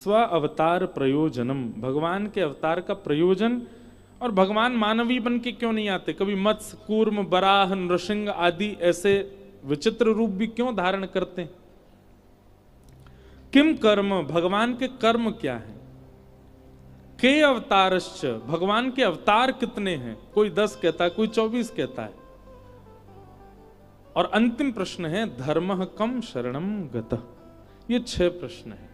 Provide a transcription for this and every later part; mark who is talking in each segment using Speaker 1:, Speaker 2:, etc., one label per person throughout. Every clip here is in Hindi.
Speaker 1: स्व अवतार प्रयोजनम, भगवान के अवतार का प्रयोजन। और भगवान मानवीय बन के क्यों नहीं आते? कभी मत्स्य, कूर्म, बराह, नृसिंह आदि ऐसे विचित्र रूप भी क्यों धारण करते हैं? किम कर्म, भगवान के कर्म क्या है? के अवतारश्च, भगवान के अवतार कितने हैं? कोई 10 कहता है, कोई 24 कहता है। और अंतिम प्रश्न है धर्म कम शरणम गतः। ये 6 प्रश्न हैं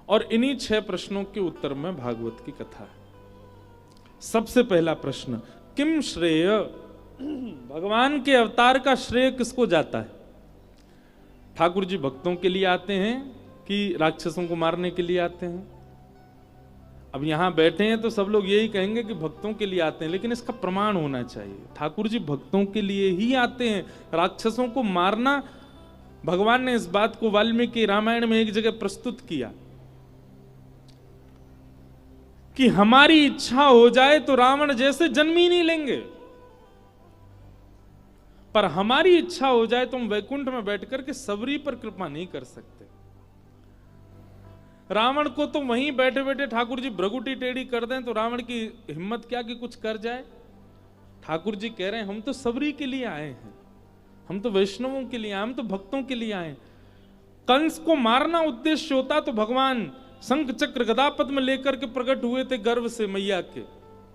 Speaker 1: और इन्हीं 6 प्रश्नों के उत्तर में भागवत की कथा है। सबसे पहला प्रश्न, किम श्रेय, भगवान के अवतार का श्रेय किसको जाता है? ठाकुर जी भक्तों के लिए आते हैं कि राक्षसों को मारने के लिए आते हैं? अब यहां बैठे हैं तो सब लोग यही कहेंगे कि भक्तों के लिए आते हैं, लेकिन इसका प्रमाण होना चाहिए। ठाकुर जी भक्तों के लिए ही आते हैं। राक्षसों को मारना, भगवान ने इस बात को वाल्मीकि रामायण में एक जगह प्रस्तुत किया कि हमारी इच्छा हो जाए तो रावण जैसे जन्म ही नहीं लेंगे, पर हमारी इच्छा हो जाए तो हम वैकुंठ में बैठकर के सबरी पर कृपा नहीं कर सकते। रावण को तो वहीं बैठे बैठे ठाकुर जी भ्रगुटी टेढ़ी कर दें तो रावण की हिम्मत क्या कि कुछ कर जाए। ठाकुर जी कह रहे हैं हम तो सबरी के लिए आए हैं, हम तो वैष्णवों के लिए आए, हम तो भक्तों के लिए आए। कंस को मारना उद्देश्य होता तो भगवान शंख चक्र गदा पद्म लेकर के प्रकट हुए थे गर्भ से मैया के,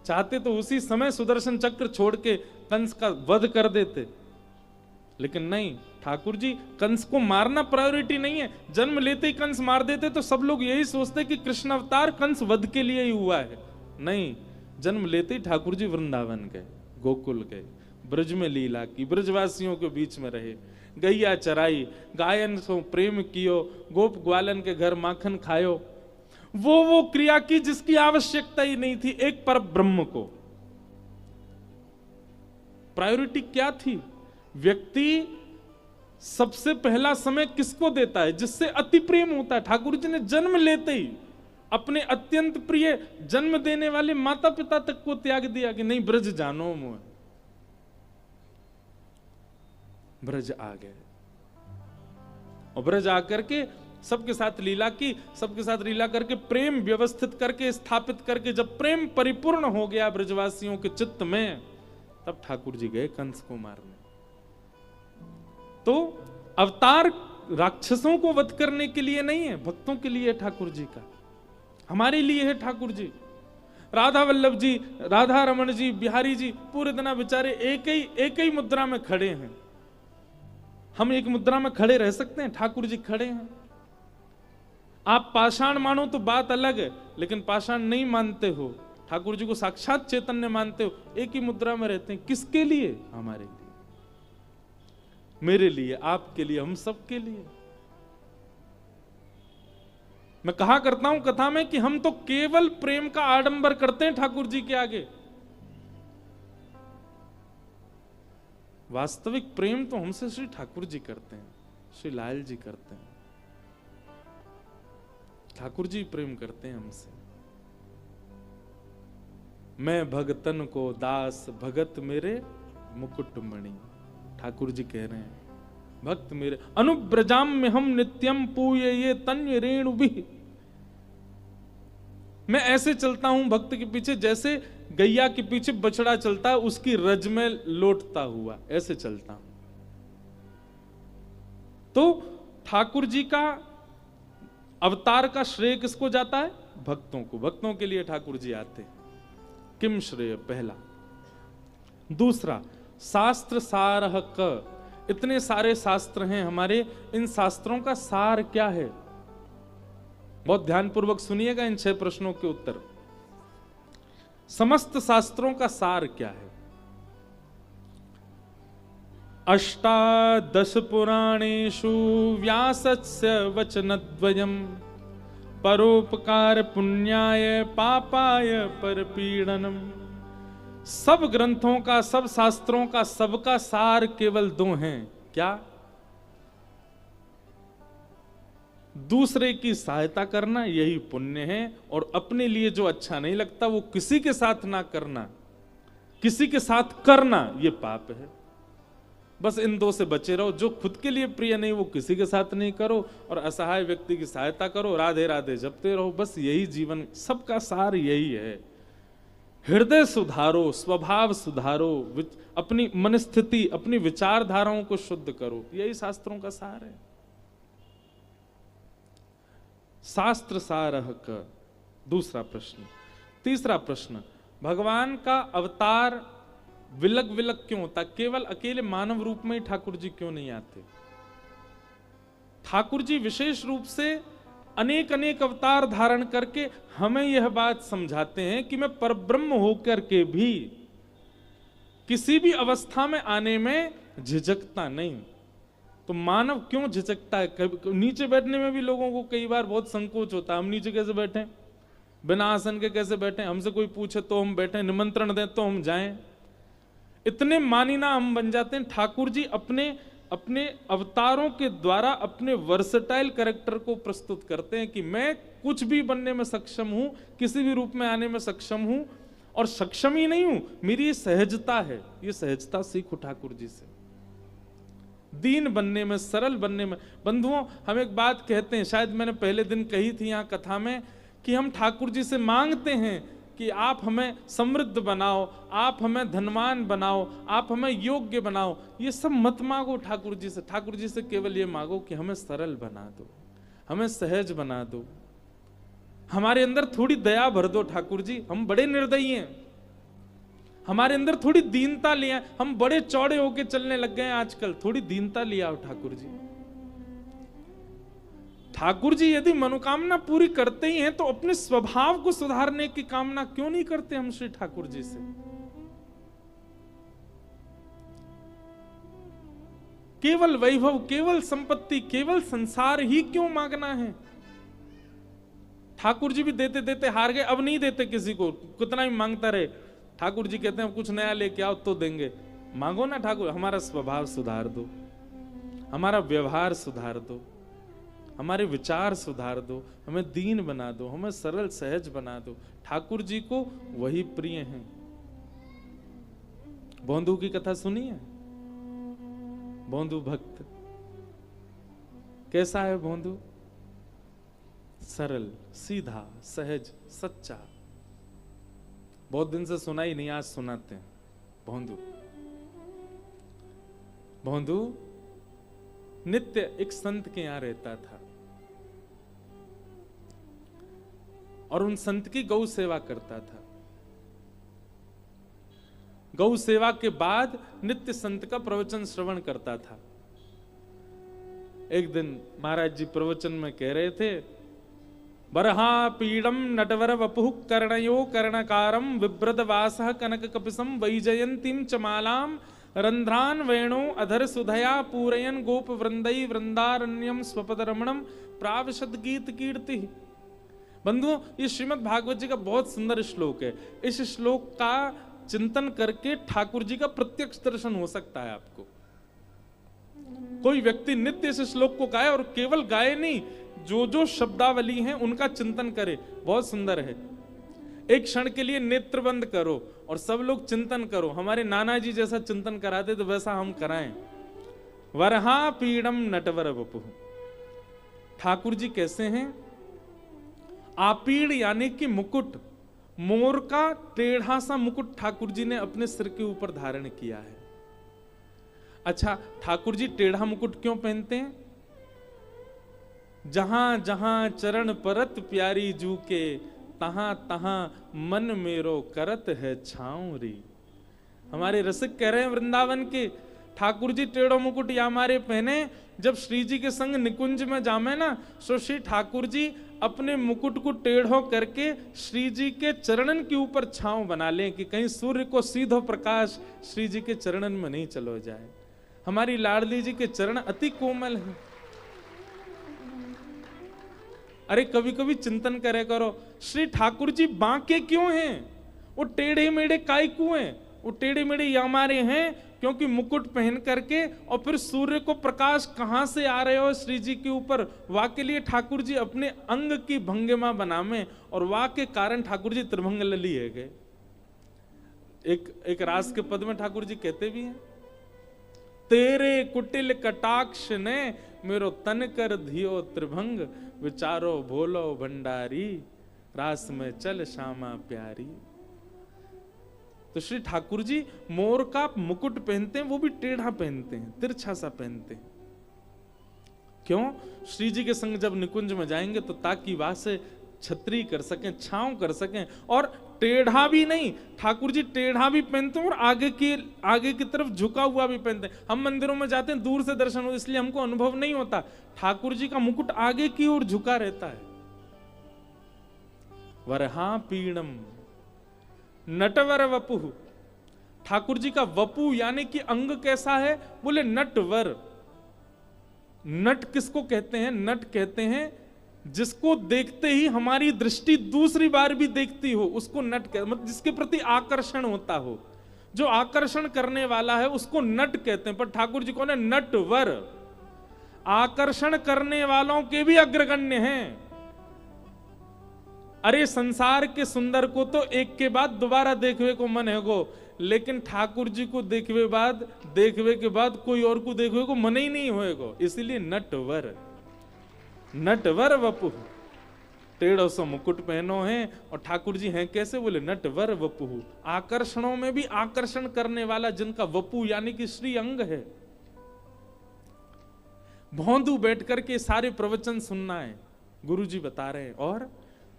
Speaker 1: चाहते तो उसी समय सुदर्शन चक्र छोड़ के कंस का वध कर देते, लेकिन नहीं। ठाकुर जी कंस को मारना प्रायोरिटी नहीं है। जन्म लेते ही कंस मार देते तो सब लोग यही सोचते कि कृष्ण अवतार कंस वध के लिए ही हुआ है। नहीं, जन्म लेते ही ठाकुर जी वृंदावन गए, गोकुल गए, ब्रज में लीला की, ब्रजवासियों के बीच में रहे, गैया चराई, गायन से प्रेम कियो, गोप ग्वालन के घर माखन खायो। वो क्रिया की जिसकी आवश्यकता ही नहीं थी। एक पर ब्रह्म को प्रायोरिटी क्या थी? व्यक्ति सबसे पहला समय किसको देता है? जिससे अति प्रेम होता है। ठाकुर जी ने जन्म लेते ही अपने अत्यंत प्रिय जन्म देने वाले माता पिता तक को त्याग दिया कि नहीं ब्रज जानो मुझे। ब्रज आ गए और ब्रज आकर के सबके साथ लीला की, सबके साथ लीला करके प्रेम व्यवस्थित करके स्थापित करके जब प्रेम परिपूर्ण हो गया ब्रजवासियों के चित्त में, तब ठाकुर जी गए कंस को मारने। तो अवतार राक्षसों को वध करने के लिए नहीं है, भक्तों के लिए है ठाकुर जी का, हमारे लिए है ठाकुर जी। राधा वल्लभ जी, राधा रमन जी, बिहारी जी पूरे दिन बेचारे एक ही मुद्रा में खड़े हैं। हम एक मुद्रा में खड़े रह सकते हैं? ठाकुर जी खड़े हैं। आप पाषाण मानो तो बात अलग है, लेकिन पाषाण नहीं मानते हो, ठाकुर जी को साक्षात चैतन्य मानते हो, एक ही मुद्रा में रहते हैं। किसके लिए? हमारे लिए, मेरे लिए, आपके लिए, हम सब के लिए। मैं कहा करता हूं कथा में कि हम तो केवल प्रेम का आडंबर करते हैं ठाकुर जी के आगे। वास्तविक प्रेम तो हमसे श्री ठाकुर जी करते हैं, श्री लाल जी करते हैं, ठाकुर जी प्रेम करते हैं हमसे। मैं भगतन को दास, भगत मेरे मुकुटमणि, ठाकुर जी कह रहे हैं भक्त मेरे। अनुब्रजाम में हम नित्यम पूये ये तन्य रेणु भी। मैं ऐसे चलता हूं भक्त के पीछे जैसे गैया के पीछे बछड़ा चलता है, उसकी रज में लौटता हुआ, ऐसे चलता हूं। तो ठाकुर जी का अवतार का श्रेय किसको जाता है? भक्तों को। भक्तों के लिए ठाकुर जी आते हैं। किम श्रेय पहला। दूसरा, शास्त्र सारह क, इतने सारे शास्त्र हैं हमारे, इन शास्त्रों का सार क्या है? बहुत ध्यानपूर्वक सुनिएगा इन 6 प्रश्नों के उत्तर। समस्त शास्त्रों का सार क्या है? अष्टादश पुराणेषु व्यासस्य वचनद्वयम् परोपकार पुण्याय पापाय परपीडनम्। सब ग्रंथों का, सब शास्त्रों का, सबका सार केवल 2 हैं। क्या? दूसरे की सहायता करना, यही पुण्य है, और अपने लिए जो अच्छा नहीं लगता वो किसी के साथ ना करना, किसी के साथ करना, ये पाप है। बस इन दो से बचे रहो, जो खुद के लिए प्रिय नहीं वो किसी के साथ नहीं करो, और असहाय व्यक्ति की सहायता करो, राधे राधे जपते रहो। बस यही जीवन, सबका सार यही है। हृदय सुधारो, स्वभाव सुधारो, अपनी मनस्थिति, अपनी विचारधाराओं को शुद्ध करो, यही शास्त्रों का सार है। शास्त्र सारः का दूसरा प्रश्न। तीसरा प्रश्न, भगवान का अवतार विलग विलग क्यों होता? केवल अकेले मानव रूप में ही ठाकुर जी क्यों नहीं आते? ठाकुर जी विशेष रूप से अनेक अनेक अवतार धारण करके हमें यह बात समझाते हैं कि मैं परब्रह्म होकर के भी किसी भी अवस्था में आने में झिझकता नहीं। तो मानव क्यों झिझकता है? नीचे बैठने में भी लोगों को कई बार बहुत संकोच होता है। हम नीचे कैसे बैठें, बिना आसन के कैसे बैठें, हमसे कोई पूछे तो हम बैठें, निमंत्रण दें तो हम जाएं। इतने मानीना हम बन जाते हैं। ठाकुर जी अपने अपने अवतारों के द्वारा अपने वर्सेटाइल कैरेक्टर को प्रस्तुत करते हैं कि मैं कुछ भी बनने में सक्षम हूं, किसी भी रूप में आने में सक्षम हूं, और सक्षम ही नहीं हूं, मेरी ये सहजता है। ये सहजता सीखो ठाकुर जी से, दीन बनने में, सरल बनने में। बंधुओं, हम एक बात कहते हैं, शायद मैंने पहले दिन कही थी यहाँ कथा में, कि हम ठाकुर जी से मांगते हैं कि आप हमें समृद्ध बनाओ, आप हमें धनवान बनाओ, आप हमें योग्य बनाओ। ये सब मत मांगो ठाकुर जी से। ठाकुर जी से केवल ये मांगो कि हमें सरल बना दो, हमें सहज बना दो, हमारे अंदर थोड़ी दया भर दो ठाकुर जी। हम बड़े निर्दयी हैं, हमारे अंदर थोड़ी दीनता ले आए। हम बड़े चौड़े होके चलने लग गए हैं आजकल, थोड़ी दीनता ले आओ ठाकुर जी। ठाकुर जी यदि मनोकामना पूरी करते ही हैं तो अपने स्वभाव को सुधारने की कामना क्यों नहीं करते हम श्री ठाकुर जी से? केवल वैभव, केवल संपत्ति, केवल संसार ही क्यों मांगना है? ठाकुर जी भी देते देते हार गए, अब नहीं देते किसी को, कितना भी मांगता रहे। ठाकुर जी कहते हैं कुछ नया लेके आओ तो देंगे। मांगो ना ठाकुर, हमारा स्वभाव सुधार दो, हमारा व्यवहार सुधार दो, हमारे विचार सुधार दो, हमें दीन बना दो, हमें सरल सहज बना दो। ठाकुर जी को वही प्रिय हैं। भोंदू की कथा सुनी है? भोंदू भक्त कैसा है? भोंदू सरल, सीधा, सहज, सच्चा। बहुत दिन से सुना ही नहीं, आज सुनाते हैं। भोंदू भोंदू नित्य एक संत के यहां रहता था और उन संत की गौ सेवा करता था। गौ सेवा के बाद नित्य संत का प्रवचन श्रवण करता था। एक दिन महाराज जी प्रवचन में कह रहे थे, बरहा पीड़म नटवर वपुः कर्णयो कर्णकारम विव्रत वासः कनक कपिसम वैजयंतीम चमालाम रंध्रान वेणो अधर सुधया पूरयन गोप वृंदई वृंदारण्यम स्वपद रमणम प्रावशद गीत कीर्ति। बंधुओं, ये श्रीमद् भागवत जी का बहुत सुंदर श्लोक है। इस श्लोक का चिंतन करके ठाकुर जी का प्रत्यक्ष दर्शन हो सकता है आपको। कोई व्यक्ति नित्य इस श्लोक को गाए, और केवल गाए नहीं, जो जो शब्दावली हैं उनका चिंतन करे, बहुत सुंदर है। एक क्षण के लिए नेत्र बंद करो और सब लोग चिंतन करो। हमारे नाना जी जैसा चिंतन कराते तो वैसा हम कराएं। वरहा पीड़म नटवर वपुः। ठाकुर जी कैसे हैं? आपीड़ यानी कि मुकुट, मोर का टेढ़ा सा मुकुट ठाकुर जी ने अपने सिर के ऊपर धारण किया है। अच्छा, ठाकुर जी टेढ़ा मुकुट क्यों पहनते हैं? जहां जहां चरण परत प्यारी जू के, तहां तहां मन मेरो करत है छाऊरी। हमारे रसिक कह रहे हैं वृंदावन के, ठाकुर जी टेढ़ो मुकुट या हमारे पहने, जब श्री जी के संग निकुंज में जामे ना, सो श्री ठाकुर जी अपने मुकुट को टेढ़ो करके श्री जी के चरणन के ऊपर छांव बना लें कि कहीं सूर्य को सीधो प्रकाश श्री जी के चरणन में नहीं चलो जाए। हमारी लाडली जी के चरण अति कोमल हैं। अरे कभी कभी चिंतन करे करो, श्री ठाकुर जी बांके क्यों हैं? वो टेढ़े मेढ़े काय क्यों हैं? वो टेढ़े मेढ़े हमारे हैं क्योंकि मुकुट पहन करके, और फिर सूर्य को प्रकाश कहां से आ रहे हो श्री जी के ऊपर, वाह के लिए ठाकुर जी अपने अंग की भंगिमा बनावे, और वाह के कारण ठाकुर जी त्रिभंग लली है गए। एक रास के पद में ठाकुर जी कहते भी हैं, तेरे कुटिल कटाक्ष ने मेरो तन कर धियो त्रिभंग, विचारो भोलो भंडारी, रास में चल श्यामा प्यारी। तो श्री ठाकुर जी मोर का मुकुट पहनते हैं, वो भी टेढ़ा पहनते हैं, तिरछा सा पहनते हैं। क्यों? श्री जी के संग जब निकुंज में जाएंगे तो ताकि वहां से छतरी कर सकें, छांव कर सकें। और टेढ़ा भी नहीं, ठाकुर जी टेढ़ा भी पहनते हैं और आगे की तरफ झुका हुआ भी पहनते हैं। हम मंदिरों में जाते हैं, दूर से दर्शन हो, इसलिए हमको अनुभव नहीं होता। ठाकुर जी का मुकुट आगे की ओर झुका रहता है। वरहा पीणम नटवर वपुः, ठाकुर जी का वपु यानी कि अंग कैसा है? बोले नटवर। नट किसको कहते हैं? नट कहते हैं जिसको देखते ही हमारी दृष्टि दूसरी बार भी देखती हो, उसको नट कहते, मतलब जिसके प्रति आकर्षण होता हो, जो आकर्षण करने वाला है उसको नट कहते हैं। पर ठाकुर जी कौन है? नटवर। आकर्षण करने वालों के भी अग्रगण्य हैं। अरे संसार के सुंदर को तो एक के बाद दोबारा देखवे को मन है गो, लेकिन ठाकुर जी को देखवे के बाद कोई और को देखवे को मन ही नहीं होएगो। इसीलिए नटवर, नटवर वपुः, टेढ़ो सो मुकुट पहनो है। और ठाकुर जी हैं कैसे? बोले नटवर वपुः, आकर्षणों में भी आकर्षण करने वाला, जिनका वपु यानी कि श्री अंग है। भौंदू बैठ करके सारे प्रवचन सुनना है, गुरु जी बता रहे हैं। और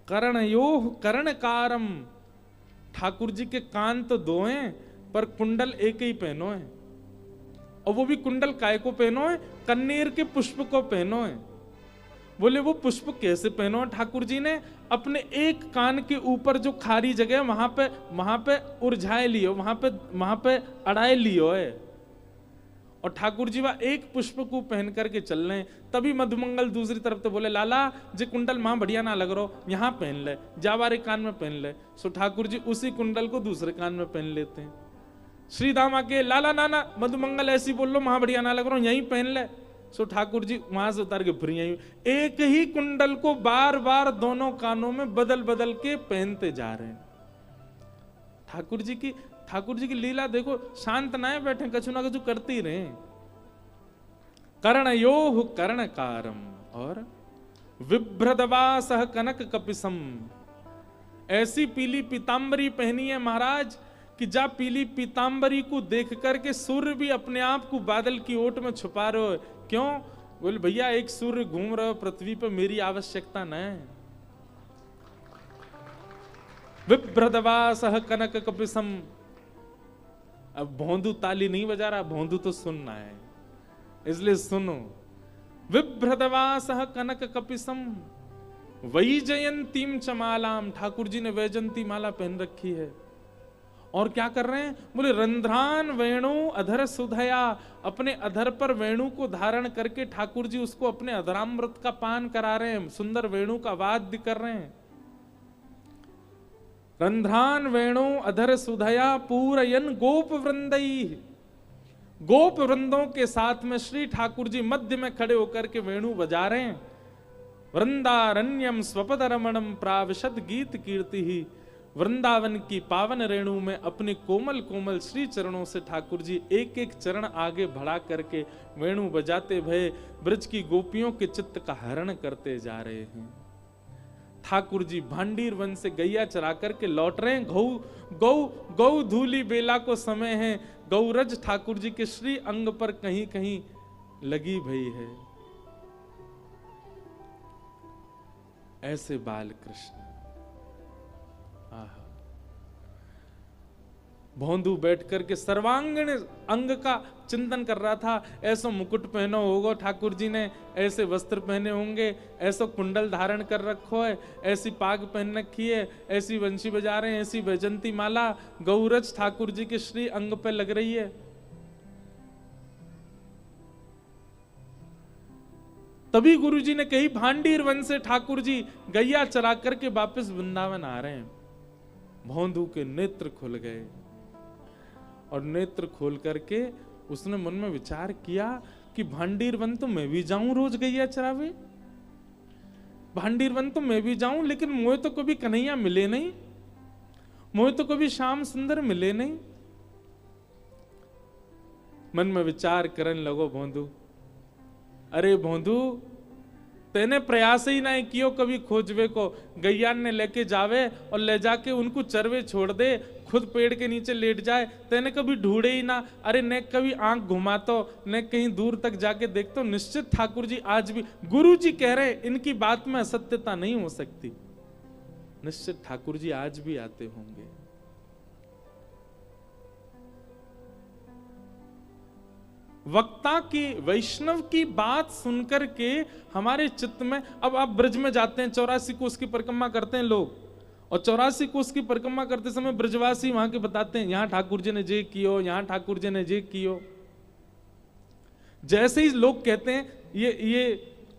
Speaker 1: कर्णयोः कर्णकारम, ठाकुर जी के कान तो दो हैं पर कुंडल एक ही पहनो है। और वो भी कुंडल काय को पहनो है? कन्नेर के पुष्प को पहनो है। बोले वो पुष्प कैसे पहनो है? ठाकुर जी ने अपने एक कान के ऊपर जो खारी जगह वहां पे उलझाए लियो, वहां पे अड़ाए लियो है। और ठाकुर जी वह एक पुष्प को पहन करके चल रहे हैं। तभी मधुमंगल दूसरी तरफ तो बोले लाला जे कुंडल मां बढ़िया ना लग रहा, यहां पहन ले, जावारे कान में पहन ले। सो ठाकुर जी उसी कुंडल को दूसरे कान में पहन लेते हैं। श्री दाम आके लाला नाना मधुमंगल ऐसी बोल लो, मां बढ़िया ना लग रहा, यहीं पहन ले। सो ठाकुर जी वहां से उतार के फिर यहीं, एक ही कुंडल को बार बार दोनों कानों में बदल बदल के पहनते जा रहे हैं। ठाकुर जी की लीला देखो, शांत ना बैठे, कछु ना कछु करते ही रहे। कर्णयोः कर्णकारम और विभ्रदवासः कनक कपिसम, ऐसी पीली पीतांबरी पहनी है महाराज कि जा पीली पीतांबरी को देख करके सूर्य भी अपने आप को बादल की ओट में छुपा रहे हो। क्यों? बोले भैया एक सूर्य घूम रहे हो पृथ्वी पर, मेरी आवश्यकता न है। विभ्रदवासः कनक कपिसम। अब भोंदू ताली नहीं बजा रहा, भोंदू तो सुनना है, इसलिए सुनो। विभ्रदवासः कनक कपिसम वैजयंतीम चमालाम, ठाकुर जी ने वैजयंती माला पहन रखी है। और क्या कर रहे हैं? बोले रंध्रान वेणु अधर सुधया, अपने अधर पर वेणु को धारण करके ठाकुर जी उसको अपने अधरामृत का पान करा रहे हैं, सुंदर वेणु का वाद्य कर रहे हैं। रंध्रान वेणु अधर सुधया पूरयन गोप वृंदई, गोप वृंदों के साथ में श्री ठाकुर जी मध्य में खड़े होकर के वेणु बजा रहे हैं। वृंदारण्यम स्वपद रमणम प्राविशद गीत कीर्ति ही, वृंदावन की पावन रेणु में अपने कोमल कोमल श्री चरणों से ठाकुर जी एक एक चरण आगे बढ़ा करके वेणु बजाते भये ब्रज की गोपियों के चित्त का हरण करते जा रहे हैं। ठाकुर जी भांडीर वन से गैया चरा करके लौट रहे हैं। गौ धूली बेला को समय है, गौरज ठाकुर जी के श्री अंग पर कहीं कहीं लगी भई है। ऐसे बाल कृष्ण भोंदू बैठ करके सर्वांगीण अंग का चिंतन कर रहा था। ऐसा मुकुट पहनो होगा ठाकुर जी ने, ऐसे वस्त्र पहने होंगे, ऐसा कुंडल धारण कर रखो है, ऐसी पाग पहन रखी है, ऐसी वंशी बजा रहे हैं, ऐसी वैजंती माला गौरज ठाकुर जी के श्री अंग पे लग रही है। तभी गुरु जी ने कही भांडीर वन से ठाकुर जी गैया चरा करके वापस वृंदावन आ रहे हैं। भोंदू के नेत्र खुल गए और नेत्र खोल करके उसने मन में विचार किया कि भांडीर वन तो मैं भी जाऊं रोज गैया चरावे, भांडीर वन तो मैं भी जाऊं, लेकिन मोए तो कभी कन्हैया मिले नहीं, मोए तो कभी श्याम सुंदर मिले नहीं। मन में विचार करन लगो भोंदू, अरे भोंदू तेने प्रयास ही नहीं कियो कभी खोजवे को, गैया ने लेके जावे और ले जाके उनको चरवे छोड़ दे, खुद पेड़ के नीचे लेट जाए, तेने कभी ढूंढे ही ना, अरे ने कभी आंख घुमातो, ने कहीं दूर तक जाके देखतो। निश्चित ठाकुर जी आज भी, गुरु जी कह रहे इनकी बात में असत्यता नहीं हो सकती, निश्चित ठाकुर जी आज भी आते होंगे। वक्ता की, वैष्णव की बात सुनकर के हमारे चित्त में, अब आप ब्रज में जाते हैं, 84 कोस की परिक्रमा करते हैं लोग, और 84 कोस की परिक्रमा करते समय ब्रजवासी वहां के बताते हैं यहां ठाकुर जी ने जे कियो, यहां ठाकुर जी ने जे कियो। जैसे ही लोग कहते हैं ये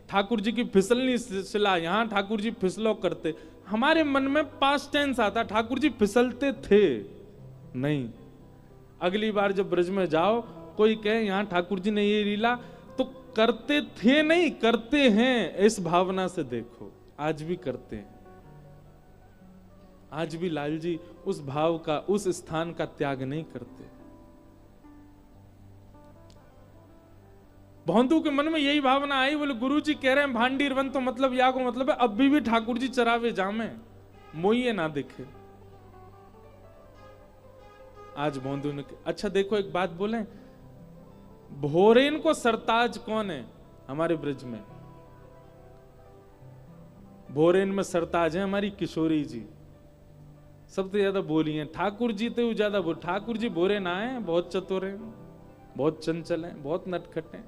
Speaker 1: ठाकुर जी की फिसलनी शिला, यहां ठाकुर जी फिसलो करते, हमारे मन में पास्ट टेंस आता, ठाकुर जी फिसलते थे नहीं। अगली बार जब ब्रज में जाओ, कोई कहे यहां ठाकुर जी ने ये लीला, तो करते थे नहीं, करते हैं, इस भावना से देखो, आज भी करते हैं। आज भी लाल जी उस भाव का, उस स्थान का त्याग नहीं करते। भौंदू के मन में यही भावना आई, बोले गुरु जी कह रहे हैं भांडीर वन, तो मतलब या को मतलब है अब भी ठाकुर जी चरावे जामे, मोइए ना दिखे। आज भौंदू ने, अच्छा देखो एक बात बोले, भोरेन को सरताज कौन है हमारे ब्रज में? भोरेन में सरताज है हमारी किशोरी जी, सबसे ज्यादा बोली है। ठाकुर जी तो ज्यादा बोल, ठाकुर जी भोरे ना है, बहुत चतुर हैं, बहुत चंचल हैं, बहुत नटखट हैं।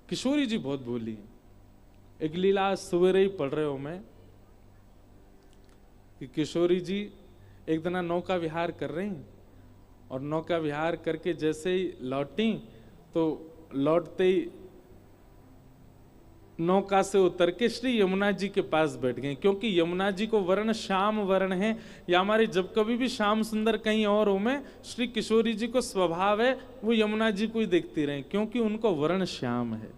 Speaker 1: किशोरी जी बहुत भोली है। एक लीला आज सवेरे ही पढ़ रहे हो मैं, कि किशोरी जी एक दिन नौका विहार कर रही, और नौका विहार करके जैसे ही लौटी, तो लौटते ही नौका से उतर के श्री यमुना जी के पास बैठ गए, क्योंकि यमुना जी को वर्ण श्याम वर्ण है, या हमारे जब कभी भी श्याम सुंदर कहीं और हो में, श्री किशोरी जी को स्वभाव है वो यमुना जी को ही देखती रहे, क्योंकि उनको वर्ण श्याम है।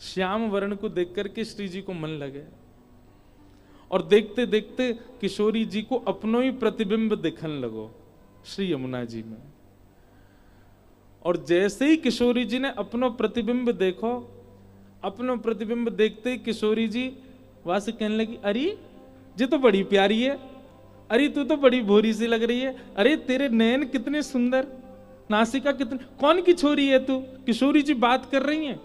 Speaker 1: श्याम वर्ण को देख करके श्री जी को मन लगे, और देखते देखते किशोरी जी को अपनो ही प्रतिबिंब दिखन लगो श्री यमुना जी में। और जैसे ही किशोरी जी ने अपनो प्रतिबिंब देखो, अपनो प्रतिबिंब देखते ही किशोरी जी वहां से कहने लगी, अरे ये तो बड़ी प्यारी है, अरे तू तो बड़ी भोरी सी लग रही है, अरे तेरे नयन कितने सुंदर, नासिका कितनी, कौन की छोरी है तू? किशोरी जी बात कर रही हैं,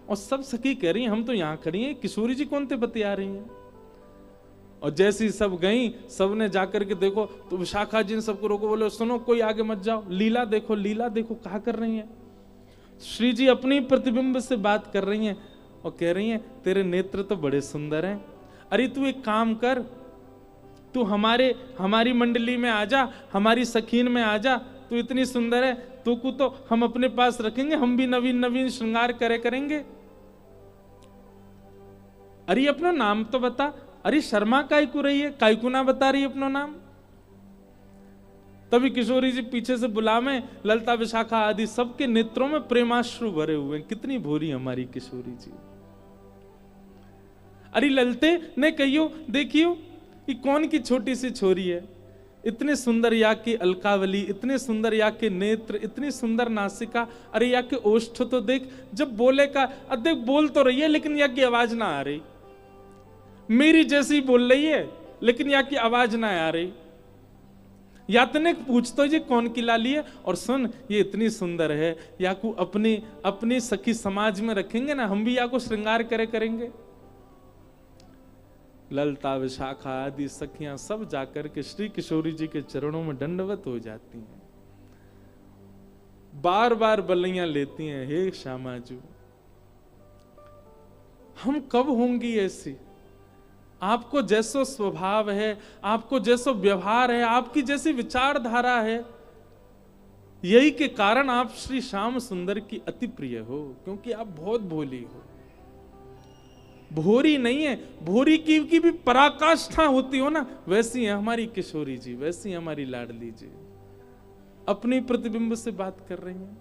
Speaker 1: और सब सखी कह रही हैं हम तो यहां खड़ी हैं, किशोरी जी कौन ते बतिया रही हैं। और जैसी सब गई, सबने जाकर के देखो, तो विशाखा जी ने सबको रोको, बोले सुनो कोई आगे मत जाओ, लीला देखो, लीला देखो, क्या कर रही हैं। श्री जी अपनी प्रतिबिंब से बात कर रही हैं और कह रही हैं तेरे नेत्र तो बड़े सुंदर हैं, अरे तू एक काम कर, तू हमारी मंडली में आ जा, हमारी सखीन में आ जा, तू इतनी सुंदर है, तू को तो हम अपने पास रखेंगे, हम भी नवीन नवीन श्रृंगार करेंगे। अरे अपना नाम तो बता, अरे शर्मा काय को रही है, काय को ना बता रही अपना नाम। तभी किशोरी जी पीछे से बुलावे, ललता विशाखा आदि सबके नेत्रों में प्रेमाश्रु भरे हुए, कितनी भोरी हमारी किशोरी जी। अरे ललते ने कहियो देखियो ये कौन की छोटी सी छोरी है, इतने सुंदर या के अलकावली, इतने सुंदर या के नेत्र, इतनी सुंदर नासिका, अरे या के ओष्ठ तो देख, जब बोले का देख बोल तो रही है लेकिन या की आवाज ना आ रही, मेरी जैसी बोल रही है लेकिन या की आवाज ना आ रही। यातने पूछतो ये कौन की लाली है, और सुन ये इतनी सुंदर है, या को अपनी सखी समाज में रखेंगे ना, हम भी या को श्रृंगार करेंगे। ललता विशाखा आदि सखियां सब जाकर के श्री किशोरी जी के चरणों में दंडवत हो जाती हैं, बार बार बल्लियां लेती हैं, हे श्यामाजू हम कब होंगी ऐसी, आपको जैसो स्वभाव है, आपको जैसो व्यवहार है, आपकी जैसी विचारधारा है, यही के कारण आप श्री श्याम सुंदर की अति प्रिय हो, क्योंकि आप बहुत भोली हो। भोरी नहीं है, भोरी की भी पराकाष्ठा होती हो ना, वैसी है हमारी किशोरी जी, वैसी है हमारी लाडली जी, अपनी प्रतिबिंब से बात कर रही हैं।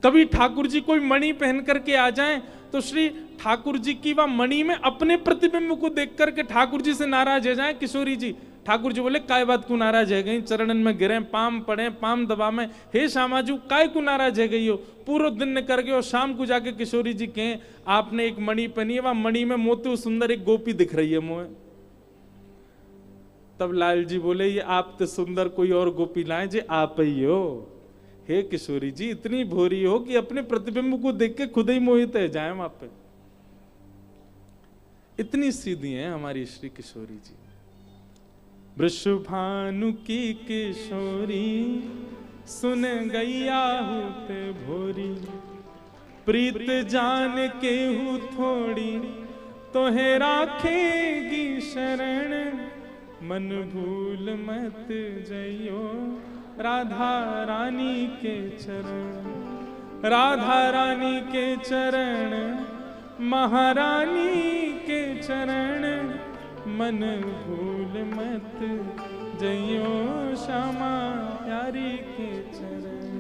Speaker 1: कभी ठाकुर जी कोई मणि पहन करके आ जाएं तो श्री ठाकुर जी की वह मणि में अपने प्रतिबिंब को देख करके ठाकुर जी से नाराज हो जाए किशोरी जी। ठाकुर जी बोले काय बात को नाराज है गई, चरणन में गिरे, पाम पड़े, पाम दबा में, हे श्यामाजू काय को नाराज है गई हो, पूरा दिन ने कर गए और शाम को जाके किशोरी जी कहें आपने एक मणि पहनी है, वह मणि में मोती सुंदर एक गोपी दिख रही है मुझे। तब लाल जी बोले ये आप तो सुंदर कोई और गोपी लाए जे आप ही हो। हे किशोरी जी इतनी भोरी हो कि अपने प्रतिबिंब को देख के खुद ही मोहित है जाए वहां पे। इतनी सीधी है हमारी श्री किशोरी जी। वृषभानु की किशोरी सुन गैया होते भोरी, प्रीत जान के हूँ थोड़ी तो है राखेगी शरण, मन भूल मत जइयो राधा रानी के चरण, राधा रानी के चरण, महारानी के चरण, मन भूल मत जइयो श्यामा प्यारी के चरण।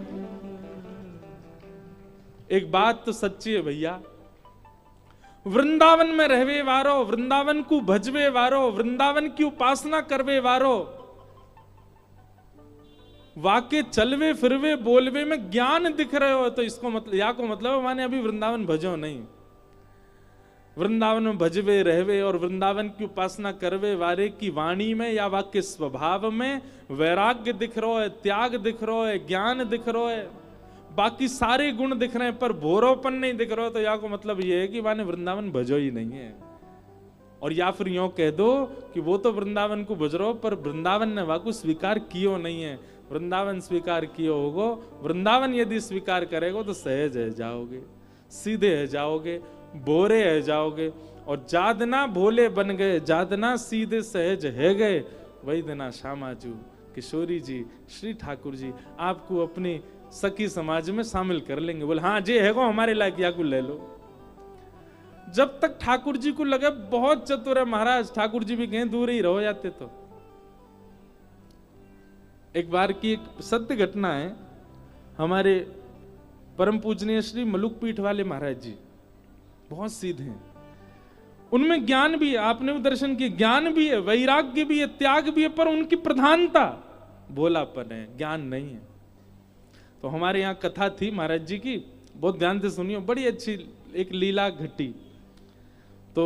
Speaker 1: एक बात तो सच्ची है भैया, वृंदावन में रहवे वारो, वृंदावन को भजवे वारो, वृंदावन की उपासना करवे वारो, वाके चलवे फिरवे बोलवे में ज्ञान दिख रहे हो तो इसको मतलब या को मतलब माने अभी वृंदावन भजो नहीं। वृंदावन में भजवे रहवे और वृंदावन की उपासना करवे वारे की वाणी में या वाक्य स्वभाव में वैराग्य दिख रहा है, त्याग दिख रहा है, ज्ञान दिख रहा है, बाकी सारे गुण दिख रहे हैं पर भोरोपन नहीं दिख रहा, तो या को मतलब ये है कि माने वृंदावन भजो ही नहीं है। और या फिर यूं कह दो कि वो तो वृंदावन को भज रहो पर वृंदावन ने वाकु स्वीकार कियो नहीं है। वृंदावन स्वीकार कियो होगो, वृंदावन यदि स्वीकार करेगो तो सहज है जाओगे, सीधे है जाओगे, बोरे है जाओगे। और जादना भोले बन गए, जादना सीधे सहज है गए, वही दिना श्यामाजू किशोरी जी श्री ठाकुर जी आपको अपनी सखी समाज में शामिल कर लेंगे। बोले हाँ जे है गो हमारे लायक या को ले लो। जब तक ठाकुर जी को लगे बहुत चतुर है महाराज, ठाकुर जी भी कहीं दूर ही रहो जाते। तो एक बार की एक सत्य घटना है, हमारे परम पूजनीय श्री मलुक पीठ वाले महाराज जी बहुत सीधे हैं, उनमें ज्ञान भी है, आपने वो दर्शन किए, ज्ञान भी है, वैराग्य भी है, त्याग भी है, पर उनकी प्रधानता भोलापन है, ज्ञान नहीं है। तो हमारे यहाँ कथा थी महाराज जी की, बहुत ध्यान से सुनियो, बड़ी अच्छी एक लीला घटी। तो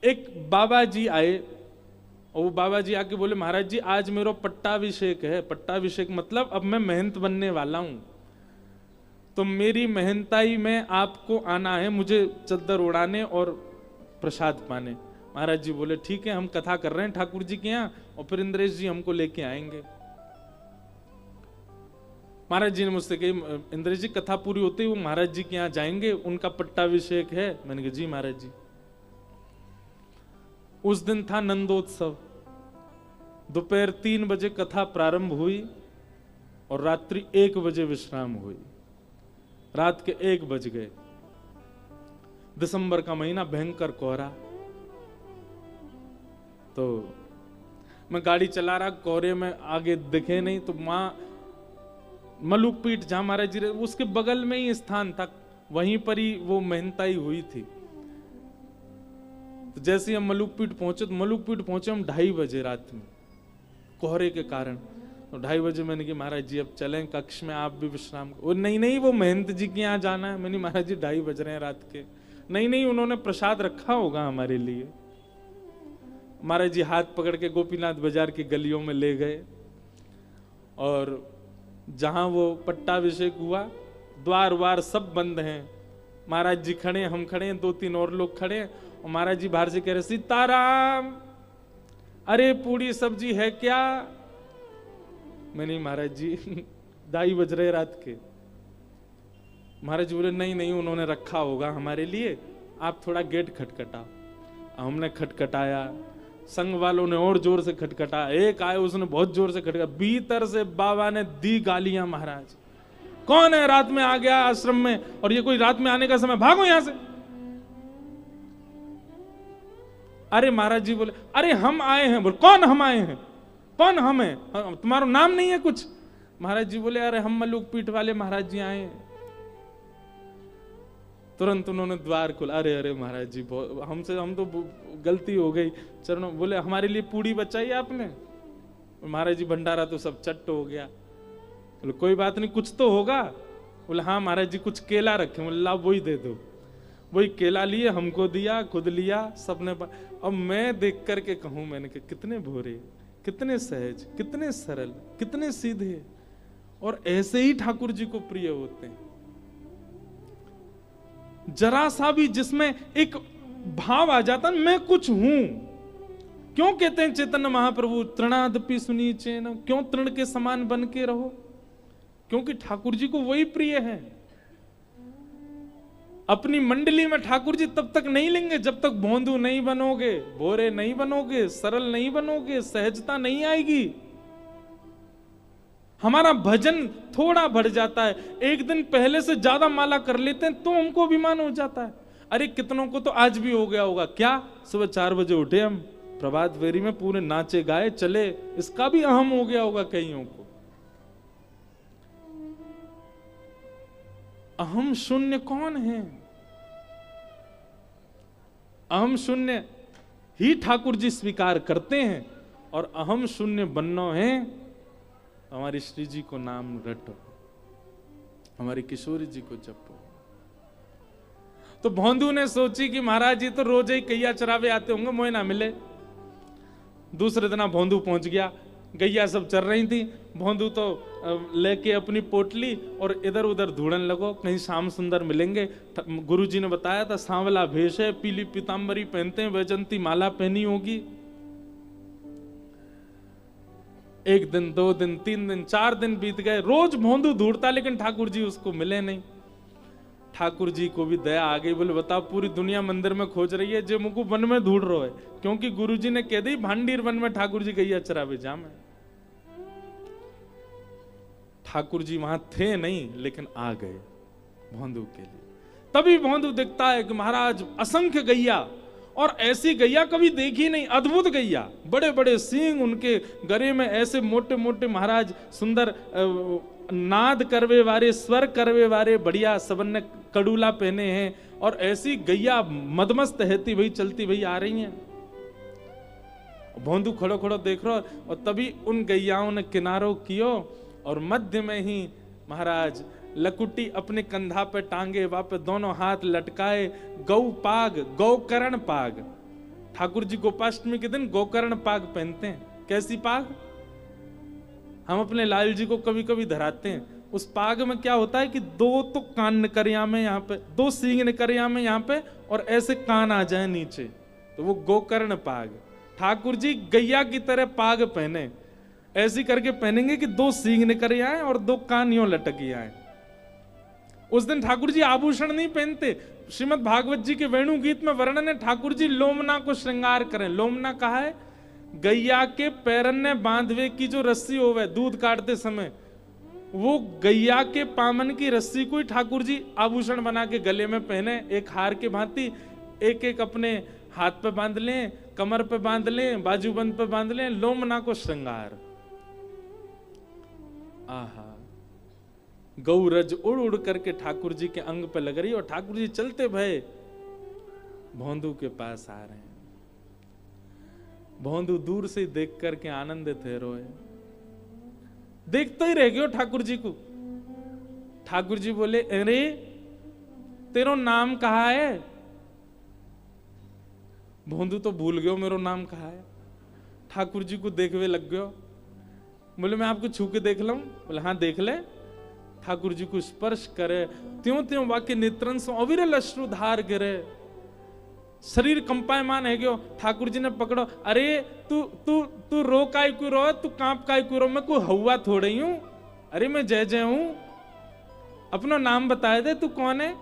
Speaker 1: एक बाबा जी आए और वो बाबा जी आके बोले महाराज जी आज मेरा पट्टाभिषेक है। पट्टाभिषेक मतलब अब मैं महंत बनने वाला हूं, तो मेरी महंताई में आपको आना है, मुझे चद्दर उड़ाने और प्रसाद पाने। महाराज जी बोले ठीक है हम कथा कर रहे हैं ठाकुर जी के यहाँ और फिर इंद्रेश जी हमको लेके आएंगे। महाराज जी ने मुझसे कही इंद्रेश जी कथा पूरी होते ही वो महाराज जी के यहाँ जाएंगे, उनका पट्टाभिषेक है। मैंने कहा जी महाराज जी। उस दिन था नंदोत्सव, दोपहर 3 बजे कथा प्रारंभ हुई और रात्रि 1 बजे विश्राम हुई। रात के 1 बज गए, दिसंबर का महीना, भयंकर कोहरा। तो मैं गाड़ी चला रहा, कोहरे में आगे दिखे नहीं, तो मां मलुक पीठ जहां महाराज जी उसके बगल में ही स्थान था, वहीं पर ही वो महंताई हुई थी। तो जैसे हम मलुक पीठ पहुंचे, तो मलुक पीठ पहुंचे हम 2:30 बजे रात में, कोहरे के कारण। तो 2:30 बजे मैंने कहा महाराज जी अब चलें कक्ष में, आप भी विश्राम। वो नहीं वो महंत जी के यहाँ जाना है। मैंने महाराज जी 2:30 बज रहे हैं रात के। नहीं उन्होंने प्रसाद रखा होगा हमारे लिए। महाराज जी हाथ पकड़ के गोपीनाथ बाजार की गलियों में ले गए और जहां वो पट्टाभिषेक हुआ द्वार वार सब बंद हैं। महाराज जी खड़े, हम खड़े हैं, 2-3 और लोग खड़े हैं और महाराज जी बाहर से कह रहे सीताराम, अरे पूरी सब्जी है क्या? मैंने महाराज जी 2:30 बज रहे रात के। महाराज जी बोले नहीं उन्होंने रखा होगा हमारे लिए, आप थोड़ा गेट खटखटाओ। हमने खटखटाया, संघ वालों ने और जोर से खटखटाया, एक आए उसने बहुत जोर से खटखटाया, भीतर से बाबा ने दी गालियां। महाराज कौन है रात में आ गया आश्रम में, और ये कोई रात में आने का समय, भागो यहां से। अरे महाराज जी बोले अरे हम आए हैं। बोले कौन हम आए हैं, कौन हम है, तुम्हारा नाम नहीं है कुछ? महाराज जी बोले अरे हम मलूक पीठ वाले महाराज जी आए। तुरंत उन्होंने द्वार खोला, अरे अरे महाराज जी हम तो गलती हो गई चरणों। बोले हमारे लिए पूड़ी बचाई आपने। महाराज जी भंडारा तो सब चट्ट हो गया। बोले कोई बात नहीं, कुछ तो होगा। बोले हाँ महाराज जी कुछ केला रखे। बोले ला वही दे दो। वही केला लिए, हमको दिया, खुद लिया, सबने। अब मैं देख करके कहूं, मैंने कहा कितने भोरे, कितने सहज, कितने सरल, कितने सीधे, और ऐसे ही ठाकुर जी को प्रिय होते हैं। जरा सा भी जिसमें एक भाव आ जाता मैं कुछ हूं। क्यों कहते हैं चैतन्य महाप्रभु तृणादपि सुनीचे न, क्यों तृण के समान बन के रहो? क्योंकि ठाकुर जी को वही प्रिय है। अपनी मंडली में ठाकुर जी तब तक नहीं लेंगे जब तक भोंदू नहीं बनोगे, भोरे नहीं बनोगे, सरल नहीं बनोगे, सहजता नहीं आएगी। हमारा भजन थोड़ा बढ़ जाता है, एक दिन पहले से ज्यादा माला कर लेते हैं तो हमको अभिमान हो जाता है। अरे कितनों को तो आज भी हो गया होगा, क्या सुबह 4 बजे उठे हम, प्रभात फेरी में पूरे नाचे गाए चले, इसका भी अहम हो गया होगा कईयों को। अहम शून्य कौन है? अहम शून्य ही ठाकुर जी स्वीकार करते हैं। और अहम शून्य बनना है, हमारी श्री जी को नाम रटो, हमारी किशोरी जी को जपो। तो भोंदू ने सोची कि महाराज जी तो रोज ही गैया चरावे आते होंगे, मोए ना मिले। दूसरे दिन भोंदू पहुंच गया, गैया सब चल रही थी। भोंदू तो लेके अपनी पोटली और इधर उधर ढूंढने लगो, कहीं श्याम सुंदर मिलेंगे। गुरुजी ने बताया था सांवला भेष है, पीली पीतांबरी पहनते हैं, वैजंती माला पहनी होगी। 1 दिन 2 दिन 3 दिन 4 दिन बीत गए, रोज भोंदू ढूंढता लेकिन ठाकुर जी उसको मिले नहीं। ठाकुर जी को भी दया आ गई, बोले बताओ पूरी दुनिया मंदिर में खोज रही है, जो मुझको वन में ढूंढ रहा है। क्योंकि गुरुजी ने कह दी भांडीर वन में ठाकुर जी गैया चरावे जाम है। ठाकुर जी वहां थे नहीं लेकिन आ गए भोंदू के लिए। तभी भोंदू देखता है कि महाराज असंख्य गैया, और ऐसी गैया कभी देखी नहीं, अद्भुत गैया, बड़े बड़े सींग, उनके गले में ऐसे मोटे मोटे महाराज सुंदर नाद करवे वाले, स्वर करवे वाले, बढ़िया सबन ने कड़ूला पहने हैं, और ऐसी गैया मदमस्त रहती वही चलती वही आ रही हैं। भोंदू खड़ो खड़ो देख रहा, और तभी उन गैयाओं ने किनारो कियो, और मध्य में ही महाराज लकुटी अपने कंधा पे टांगे, वहां पे दोनों हाथ लटकाए, गौ पाग, गौकर्ण पाग। ठाकुर जी गोपाष्टमी के दिन गोकर्ण पाग पहनते हैं। कैसी पाग? हम अपने लाल जी को कभी कभी धराते हैं। उस पाग में क्या होता है कि 2 तो कान निकरिया में यहाँ पे, 2 सींग निकरिया में यहाँ पे, और ऐसे कान आ जाए नीचे, तो वो गोकर्ण पाग। ठाकुर जी गैया की तरह पाग पहने, ऐसी करके पहनेंगे कि 2 सींग निकरिया आए और 2 कान यूं लटकी आए। उस दिन ठाकुर जी आभूषण नहीं पहनते। श्रीमद् भागवत जी के वेणु गीत में वर्णन है, ठाकुर जी लोमना को श्रृंगार करें। लोमना कहा है, गैया के पैरन्ने बांधवे की जो रस्सी होवे दूध काटते समय, वो गैया के पामन की रस्सी को ही ठाकुर जी आभूषण बना के गले में पहने, एक हार के भांति। एक एक अपने हाथ पे बांध लें, कमर पे बांध लें, बाजूबंद पे बांध लें, लोमना को श्रृंगार। आहा, गौरज उड़ उड़ करके ठाकुर जी के अंग पे लग रही, और ठाकुर जी चलते भय भोंदू के पास आ रहे हैं। भोंदू दूर से देख करके आनंदित है, रोए, देखते ही रह गयो ठाकुर जी को। ठाकुर जी बोले, अरे तेरो नाम कहा है? भोंदू तो भूल गयो मेरो नाम कहा है। ठाकुर जी को देखवे लग गयो। बोले मैं आपको छू के देख लूं? बोले हाँ देख ले। ठाकुर जी को स्पर्श करे, त्यों त्यों वाक्य नेत्रन से अविरल अश्रुधार गिरे, शरीर कंपायमान है गयो। ठाकुर जी ने पकड़ो, अरे तू तू तू रो काय क्यों रो, तू कांप काय क्यों रो, मैं कोई हवा थोड़ी हूं, अरे मैं जय जय हूं, अपना नाम बताए दे, तू कौन है?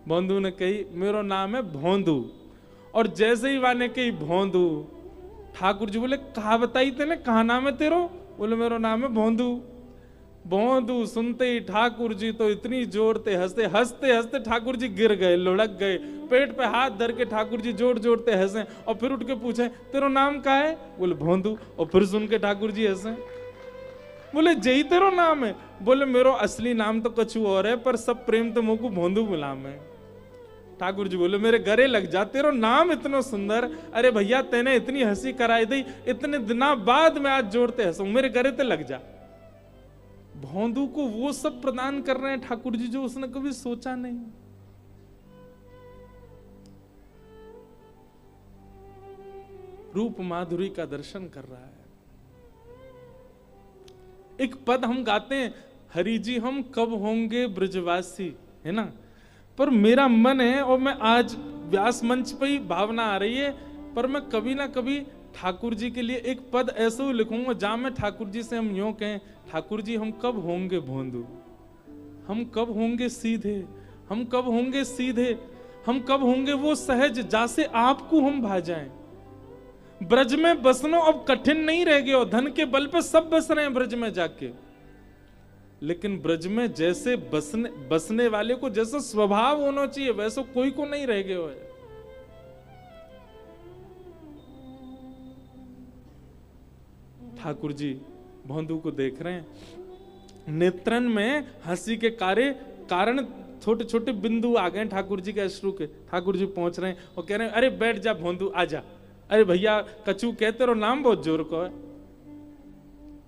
Speaker 1: भोंदू ने कही मेरो नाम है भोंदू। और जैसे ही वाने कही भोंदू, ठाकुर जी बोले कहा बताई तेने, कहा नाम है तेरो? बोले मेरो नाम है भोंदू। भोंदू सुनते ही ठाकुर जी तो इतनी जोर से हंसते, हंसते हंसते ठाकुर जी गिर गए, लुढ़क गए, पेट पे हाथ धर के ठाकुर जी जोर जोर से हंसे, और फिर उठ के पूछे तेरो नाम क्या है? बोले भोंदू। और फिर सुन के ठाकुर जी हंसे। बोले जय तेरो नाम है? बोले मेरो असली नाम तो कछु और है, पर सब प्रेम तो मुझको भोंदू गुलाम है। ठाकुर जी बोले मेरे गरे लग जा, तेरो नाम इतना सुंदर। अरे भैया तेने इतनी हंसी कराई दी, इतने दिना बाद में आज जोड़ते हंसूं, मेरे गरे ते लग जा। भोंदू को वो सब प्रदान कर रहे हैं ठाकुर जी जो उसने कभी सोचा नहीं। रूप माधुरी का दर्शन कर रहा है। एक पद हम गाते हैं, हरि जी हम कब होंगे ब्रजवासी, है ना। पर मेरा मन है, और मैं आज व्यास मंच पे ही भावना आ रही है, पर मैं कभी ना कभी ठाकुर जी के लिए एक पद ऐसे ही लिखूंगा जहां मैं ठाकुर जी से हम यूं कहें, ठाकुर जी हम कब होंगे भोंदू, हम कब होंगे सीधे, हम कब होंगे सीधे, हम कब होंगे वो सहज जैसे आपको हम भा जाएं। ब्रज में बसनो अब कठिन नहीं रह गया, धन के बल पे सब बस रहे हैं ब्रज में जाके, लेकिन ब्रज में जैसे बसने वाले को जैसा स्वभाव होना चाहिए वैसा कोई को नहीं रह गया है। ठाकुर जी भोंदू को देख रहे हैं, नेत्रन में हंसी के कारण छोटे छोटे बिंदु आ गए ठाकुर जी के अश्रु के। ठाकुर जी पहुंच रहे हैं और कह रहे हैं अरे बैठ जा भोंदू आजा। अरे भैया कछु कहते रहो, नाम बहुत जोर को है,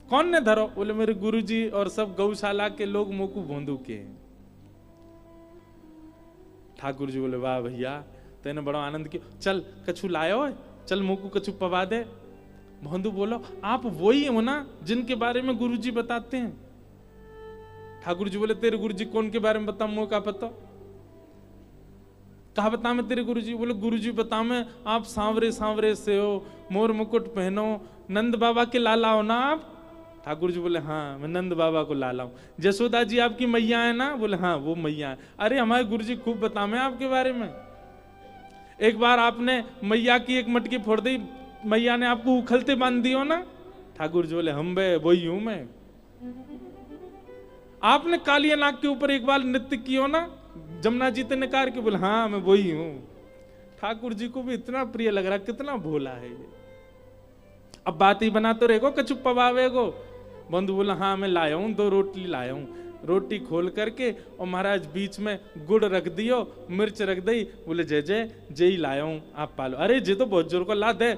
Speaker 1: कौन ने धरो? बोले मेरे गुरुजी और सब गौशाला के लोग मोकू भोंदू के हैं। ठाकुर जी बोले वाह भैया तेने बड़ा आनंद किया, चल कछु लायो है, चल मोकू कछु पवा दे। भोंदू बोलो आप वही हो ना जिनके बारे में गुरुजी बताते हैं। ठाकुर जी बोले तेरे गुरुजी कौन के बारे में बता, मोह का पता, कहा बता मैं तेरे गुरुजी? बोले गुरुजी बता मैं आप सांवरे सांवरे से हो, मोर मुकुट पहनो, नंद बाबा के लाला हो ना आप? ठाकुर जी बोले हाँ मैं नंद बाबा को लाला हूँ। जसोदा जी आपकी मैया है ना? बोले हाँ वो मैया है। अरे हमारे गुरुजी खूब बता मैं आपके बारे में। एक बार आपने मैया की एक मटकी फोड़ दी, मैया ने आपको उखलते बांध दियो ना? ठाकुर जी बोले हम बे वही हूं मैं। आपने कालिया नाग के ऊपर एक बार नृत्य किया ना, जमुना जी ने कार के? बोले हाँ मैं वही हूं। ठाकुर जी को भी इतना प्रिय लग रहा, कितना भोला है ये। अब बात ही बना तो रहेगो कछु पवावेगो। बंधु बोला हाँ मैं लाया हूं, 2 रोटी लाया हूं। रोटी खोल करके और महाराज बीच में गुड़ रख दियो, मिर्च रख दी। बोले जय जय जय ही लाया हूं आप पालो। अरे जे तो बहुत जोर को ला दे।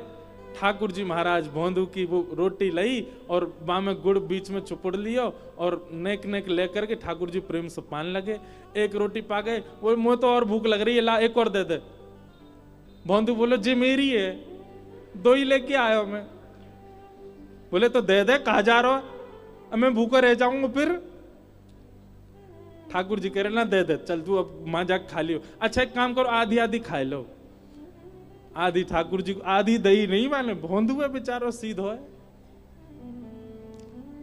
Speaker 1: ठाकुर जी महाराज भोंदू की वो रोटी लाई और बा में गुड़ बीच में चुपड़ लियो और नेक नेक लेकर के ठाकुर जी प्रेम से पान लगे। एक रोटी पा गए, वो मुझे तो और भूख लग रही है, ला एक और दे दे। भोंदू बोलो जी मेरी है, 2 ही लेके आया मैं। बोले तो दे दे, कहा जा रहा अब मैं भूखा रह जाऊंगा फिर? ठाकुर जी कह रहे ना दे दे, चल तू अब मां जाके खा लियो। अच्छा एक काम करो आधी आधी खा लो। आधी ठाकुर जी को, आधी दही नहीं माने, भोंदू है बेचारो सीधो है।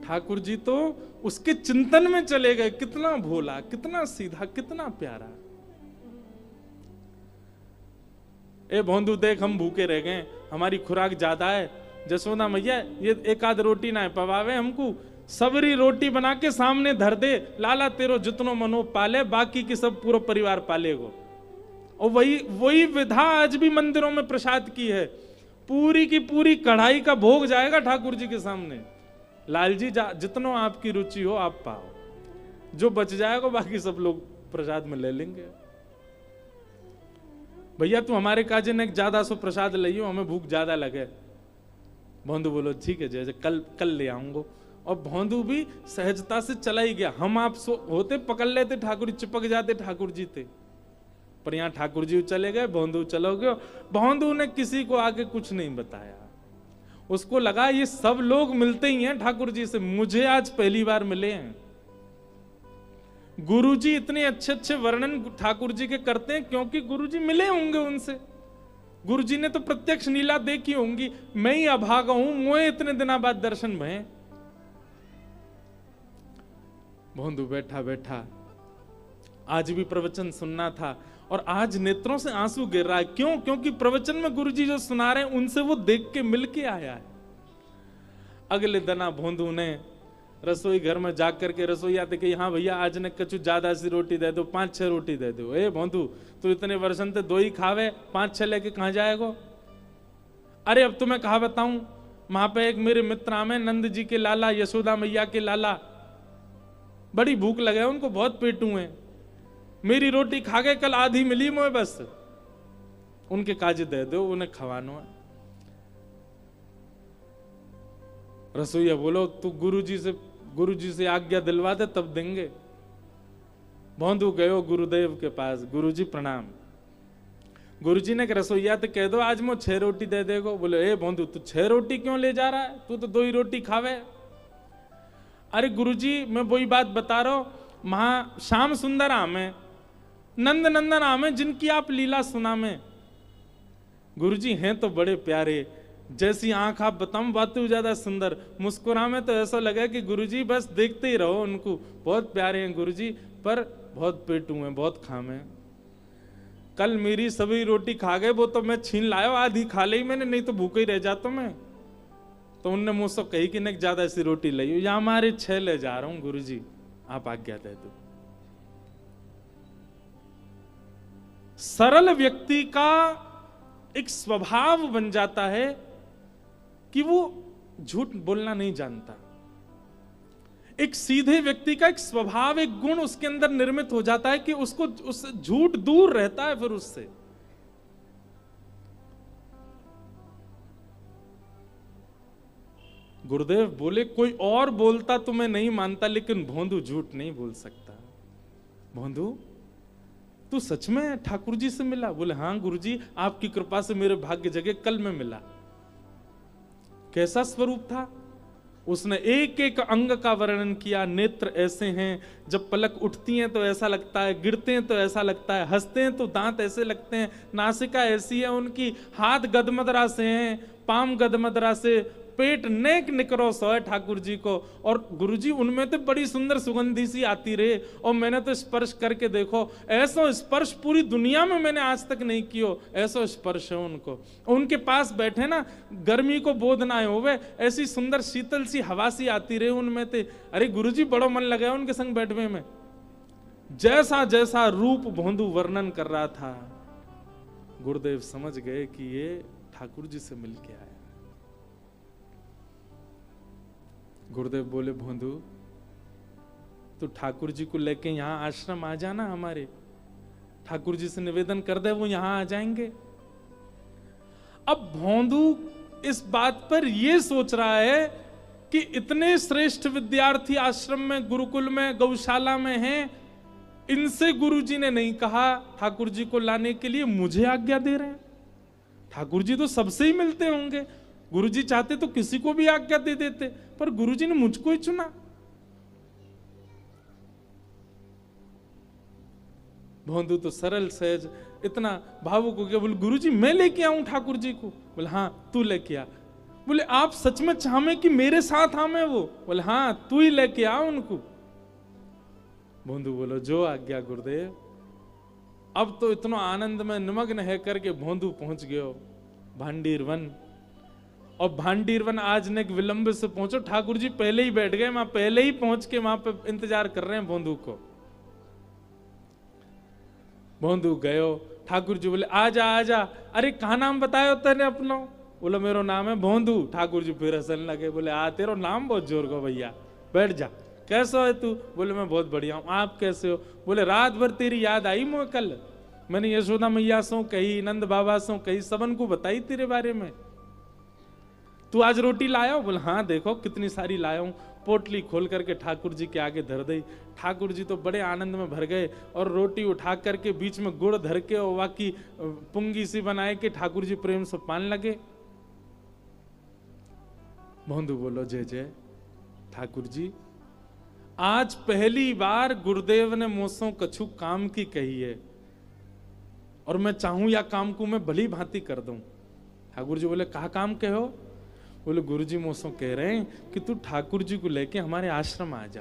Speaker 1: ठाकुर जी तो उसके चिंतन में चले गए, कितना भोला, कितना सीधा, कितना प्यारा। ए भोंदू देख हम भूखे रह गए, हमारी खुराक ज्यादा है। जसोदा मैया ये एक आध रोटी ना पवावे हमको, सबरी रोटी बना के सामने धर दे, लाला तेरो जितनो मनो पाले, बाकी की सब पूरा परिवार पालेगो। और वही विधा आज भी मंदिरों में प्रसाद की है। पूरी की पूरी कढ़ाई का भोग जाएगा ठाकुर जी के सामने। लाल जी जितनो आपकी रुचि हो आप पाओ, जो बच जाएगा बाकी सब लोग प्रसाद में ले लेंगे। भैया तू हमारे काजे ने ज्यादा सो प्रसाद लियो, हमें भूख ज्यादा लगे। भोंदू बोलो ठीक है जैसे कल ले आऊंगा। और भोंदू भी सहजता से चला ही गया। हम आप होते पकड़ लेते, ठाकुर जी चिपक जाते ठाकुर जी थे, पर यहाँ ठाकुर जी चले गए, भोंदू चलो गए। भोंदू ने किसी को आगे कुछ नहीं बताया। उसको लगा ये सब लोग मिलते ही हैं ठाकुर जी से, मुझे आज पहली बार मिले हैं। गुरुजी इतने अच्छे अच्छे वर्णन ठाकुर जी के करते हैं क्योंकि गुरुजी मिले होंगे उनसे। गुरुजी ने तो प्रत्यक्ष लीला देखी होंगी। मैं ही अभागा हूं, मुझे इतने दिनों बाद दर्शन भये। भोंदू बैठा बैठा आज भी प्रवचन सुनना था और आज नेत्रों से आंसू गिर रहा है। क्यों? क्योंकि प्रवचन में गुरुजी जो सुना रहे हैं उनसे वो देख के मिल के आया है। अगले दिन भोंदू ने रसोई घर में जाकर के रसोईया थे कि हाँ भैया आज ने कछु ज्यादा सी रोटी दे दो, 5-6 रोटी दे दो। ए भोंदू तू इतने वर्षन ते 2 ही खावे, 5-6 लेके कहां जाएगो? अरे अब तुम्हें कहा बताऊं, वहां पे एक मेरे मित्र आमे, नंद जी के लाला, यशोदा मैया के लाला, बड़ी भूख लगे उनको, बहुत पेटू है, मेरी रोटी खा गए, कल आधी मिली मोए, बस उनके काज दे दो, उन्हें खवानो है। रसोईया बोलो तू गुरुजी से आज्ञा दिलवा दे तब देंगे। भोंदू गयो गुरुदेव के पास, गुरुजी प्रणाम। गुरुजी ने रसोईया तो कह दो आज मैं 6 रोटी दे देगो। बोले ए भोंदू तू 6 रोटी क्यों ले जा रहा है, तू तो 2 ही रोटी खावे। अरे गुरुजी मैं वही बात बता रहा हूं, महा श्याम सुंदर आमे, नंद नंदन आमे, जिनकी आप लीला सुना में। गुरुजी हैं तो बड़े प्यारे, जैसी आंख आप बताऊं बात तो ज्यादा सुंदर, मुस्कुरा में तो ऐसा लगा कि गुरुजी बस देखते ही रहो उनको, बहुत प्यारे हैं गुरुजी, पर बहुत पेटू हैं, बहुत खामे। कल मेरी सभी रोटी खा गए, वो तो मैं छीन लाया, आधी खा ली मैंने, नहीं तो भूखे ही रह जाता मैं। तो उनने मुझसे कही कि नहीं ज्यादा ऐसी रोटी लाई, या हमारे 6 ले जा रहा हूं गुरुजी, आप आज्ञा दे दो। सरल व्यक्ति का एक स्वभाव बन जाता है कि वो झूठ बोलना नहीं जानता। एक सीधे व्यक्ति का एक स्वभाव, एक गुण उसके अंदर निर्मित हो जाता है कि उसको उससे झूठ दूर रहता है। फिर उससे गुरुदेव बोले कोई और बोलता तो मैं नहीं मानता, लेकिन भोंदू झूठ नहीं बोल सकता। भोंदू तू सच में ठाकुर जी से मिला? बोले हाँ गुरुजी, आपकी कृपा से मेरे भाग्य जगे, कल में मिला। कैसा स्वरूप था? उसने एक एक अंग का वर्णन किया। नेत्र ऐसे हैं, जब पलक उठती हैं तो ऐसा लगता है, गिरते हैं तो ऐसा लगता है, हंसते हैं तो दांत ऐसे लगते हैं, नासिका ऐसी है उनकी, हाथ गदमदरा से हैं, पाम गदमदरा से, पेट नेक निकरो सो है ठाकुर जी को। और गुरुजी उनमें तो बड़ी सुंदर सुगंधी सी आती रहे, और मैंने तो स्पर्श करके देखो, ऐसा स्पर्श पूरी दुनिया में मैंने आज तक नहीं कियो, ऐसा स्पर्श है उनको। उनके पास बैठे ना, गर्मी को बोध ना होवे, ऐसी सुंदर शीतल सी हवा सी आती रहे उनमें ते। अरे गुरुजी बड़ो मन लगा उनके संग बैठने में। जैसा जैसा रूप भोंदू वर्णन कर रहा था, गुरुदेव समझ गए कि ये ठाकुर जी से मिल के आया। गुरुदेव बोले भोंदू तो ठाकुर जी को लेके यहां आश्रम आ जाना हमारे, ठाकुर जी से निवेदन कर दे, वो यहां आ जाएंगे। अब भोंदू इस बात पर यह सोच रहा है कि इतने श्रेष्ठ विद्यार्थी आश्रम में, गुरुकुल में, गौशाला में हैं, इनसे गुरुजी ने नहीं कहा ठाकुर जी को लाने के लिए, मुझे आज्ञा दे रहे हैं। ठाकुर जी तो सबसे ही मिलते होंगे, गुरुजी चाहते तो किसी को भी आज्ञा दे देते, पर गुरुजी ने मुझको ही चुना। भोंदू तो सरल सहज इतना भावुक हो गया। बोले गुरुजी मैं लेके आऊं ठाकुर जी को? बोले हाँ तू लेके आ। बोले आप सच में चाहे कि मेरे साथ आवे वो? बोले हाँ तू ही लेके आ उनको। भोंदू बोलो जो आज्ञा गुरुदेव। अब तो इतना आनंद में निमग्न है करके भोंदू पहुंच गयो भांडीर वन। और भांडीर वन आज ने विलंब से पहुंचो, ठाकुर जी पहले ही बैठ गए वहां, पहले ही पहुंच के वहां पे इंतजार कर रहे हैं भोंदू को। भोंदू गयो, ठाकुर जी बोले आजा आजा। अरे कहा नाम बतायो तेने अपनो? बोला मेरो नाम है भोंदू। ठाकुर जी फिर हंसने लगे, बोले आ तेरा नाम बहुत जोर को भैया, बैठ जा। कैसा है तू? बोले मैं बहुत बढ़िया हूं, आप कैसे हो? बोले रात भर तेरी याद आई मुझे, कल मैंने यशोदा मैया सो कही, नंद बाबा सो कही, सबन को बताई तेरे बारे में। तू आज रोटी लाया? बोले हाँ देखो कितनी सारी लाया हूं। पोटली खोल करके ठाकुर जी के आगे धर दी। ठाकुर जी तो बड़े आनंद में भर गए, और रोटी उठा करके बीच में गुड़ धर के और वाकी पुंगी सी बनाए के ठाकुर जी प्रेम से पान लगे। भोंदू बोलो जय जय ठाकुर जी, आज पहली बार गुरुदेव ने मुझसे कछु काम की कही है, और मैं चाहूं या काम को मैं भली भांति कर दूं। ठाकुर जी बोले कहा काम कहो? बोले गुरुजी मुझसे कह रहे हैं कि तू ठाकुर जी को लेके हमारे आश्रम आ जा।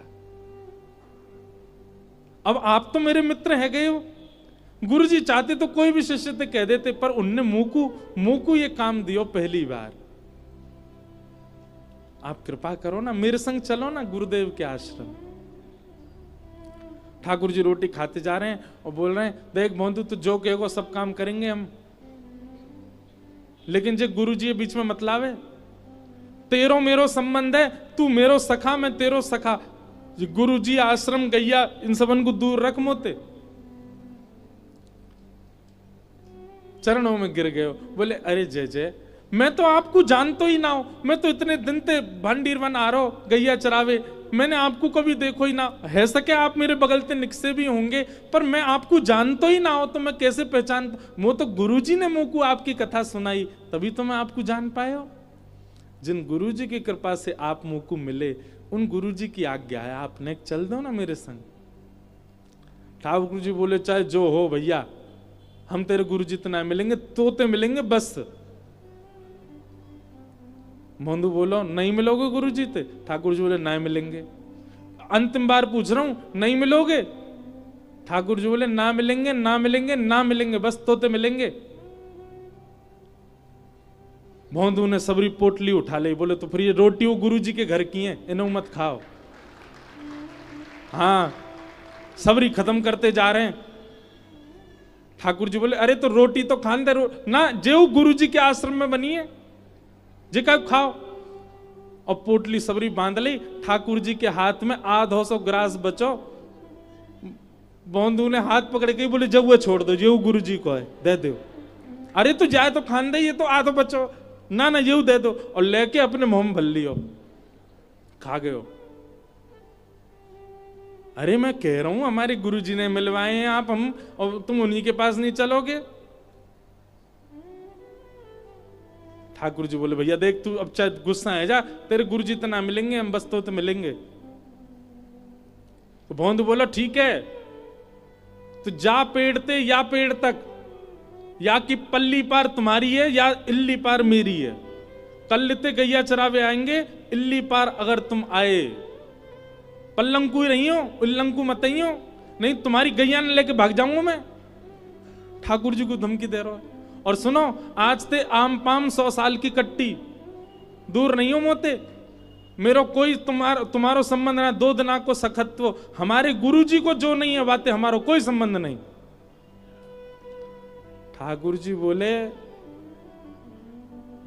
Speaker 1: अब आप तो मेरे मित्र है गए हो, गुरुजी चाहते तो कोई भी शिष्य से कह देते, पर उनने मुंह को ये काम दियो पहली बार। आप कृपा करो ना, मेरे संग चलो ना गुरुदेव के आश्रम। ठाकुर जी रोटी खाते जा रहे हैं और बोल रहे हैं देख भोंदू तू जो कहेगो सब काम करेंगे हम, लेकिन जो गुरु जी बीच में मतलावे, तेरो मेरो संबंध है, तू मेरो सखा मैं तेरो सखा। गुरु जी आश्रम गैया इन सबन को दूर रख मोते। चरणों में गिर गए। बोले अरे जय जय, मैं तो आपको जानतो ही ना हो, मैं तो इतने दिन ते भंडीर वन आ रहा हूं गैया चरावे, मैंने आपको कभी देखो ही ना है। सके आप मेरे बगल से निकसे भी होंगे, पर मैं आपको जानतो ही ना हो तो मैं कैसे पहचान। वो तो गुरुजी ने मुझको आपकी कथा सुनाई, तभी तो मैं आपको जान पाया हो। जिन गुरुजी की कृपा से आप मुझको मिले, उन गुरुजी की आज्ञा है, आपने चल दो ना मेरे संग। ठाकुर जी बोले चाहे जो हो भैया, हम तेरे गुरुजी तो ना मिलेंगे, तोते मिलेंगे बस। मोंदू बोलो नहीं मिलोगे गुरुजी ते? ठाकुर जी बोले नहीं मिलेंगे। अंतिम बार पूछ रहा हूं, नहीं मिलोगे? ठाकुर जी बोले ना मिलेंगे, ना मिलेंगे, ना मिलेंगे, बस तोते मिलेंगे। भोंदू ने सबरी पोटली उठा ली, बोले तो फिर ये रोटी वो गुरुजी के घर की है, इन्हें मत खाओ। हाँ, सबरी खत्म करते जा रहे हैं। ठाकुर जी बोले अरे तो रोटी तो खान दे ना, जो गुरुजी के आश्रम में बनी है जे का खाओ। और पोटली सबरी बांध ली, ठाकुर जी के हाथ में 250 ग्रास बचो। बोंदू ने हाथ पकड़ के बोले जब वो छोड़ दो, जो गुरु जी को है दे दो। अरे तो जाए तो खान दे, ये तो आधो बचो, ना ना ये दे दो। और लेके अपने मुंह में भर लियो, खा गए हो। अरे मैं कह रहा हूं हमारे गुरुजी ने मिलवाए हैं आप, हम और तुम उन्हीं के पास नहीं चलोगे? ठाकुर जी बोले भैया देख तू अब चाहे गुस्सा है जा, तेरे गुरुजी तो ना मिलेंगे, हम बस तो मिलेंगे। तो भोंदू बोला ठीक है, तो जा पेड़ ते या पेड़ तक, या कि पल्ली पार तुम्हारी है या इल्ली पार मेरी है। कल ते गैया चरावे आएंगे, इल्ली पार अगर तुम आए, पल्लंकू ही नहीं हो, उल्लंकू मत ही हो, नहीं तुम्हारी गैया ने लेके भाग जाऊंगा मैं। ठाकुर जी को धमकी दे रहा है। और सुनो, आज ते आम पाम 100 साल की कट्टी, दूर नहीं हो मोते, मेरो कोई तुम्हारो संबंध ना, दो दिना को सखत्व, हमारे गुरुजी को जो नहीं है बातें, हमारो कोई संबंध नहीं। ठाकुर जी बोले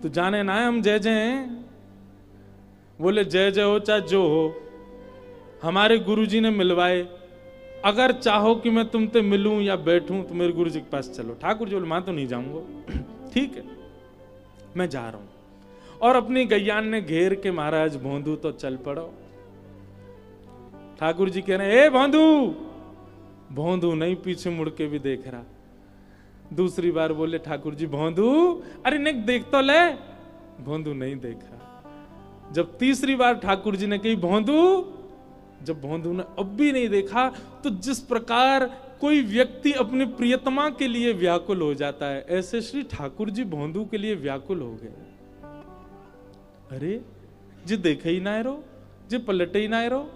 Speaker 1: तू जाने ना है हम जय जय हैं। बोले जय जय हो चाहे जो हो, हमारे गुरुजी ने मिलवाए, अगर चाहो कि मैं तुमसे मिलूं या बैठूं तो मेरे गुरुजी के पास चलो। ठाकुर जी बोले मैं तो नहीं जाऊंगा। ठीक है मैं जा रहा हूं। और अपनी गैयान ने घेर के महाराज भोंदू तो चल पड़ो। ठाकुर जी कह रहे ए भोंदू। भोंदू नहीं पीछे मुड़ के भी देख रहा। दूसरी बार बोले ठाकुर जी भोंदू, अरे नहीं देख तो ले। भोंदू नहीं देखा। जब तीसरी बार ठाकुर जी ने कही भोंदू, जब भोंदू ने अब भी नहीं देखा, तो जिस प्रकार कोई व्यक्ति अपने प्रियतमा के लिए व्याकुल हो जाता है, ऐसे श्री ठाकुर जी भोंदू के लिए व्याकुल हो गए। अरे जी देखे ही ना रो, जी पलटे ही ना रो।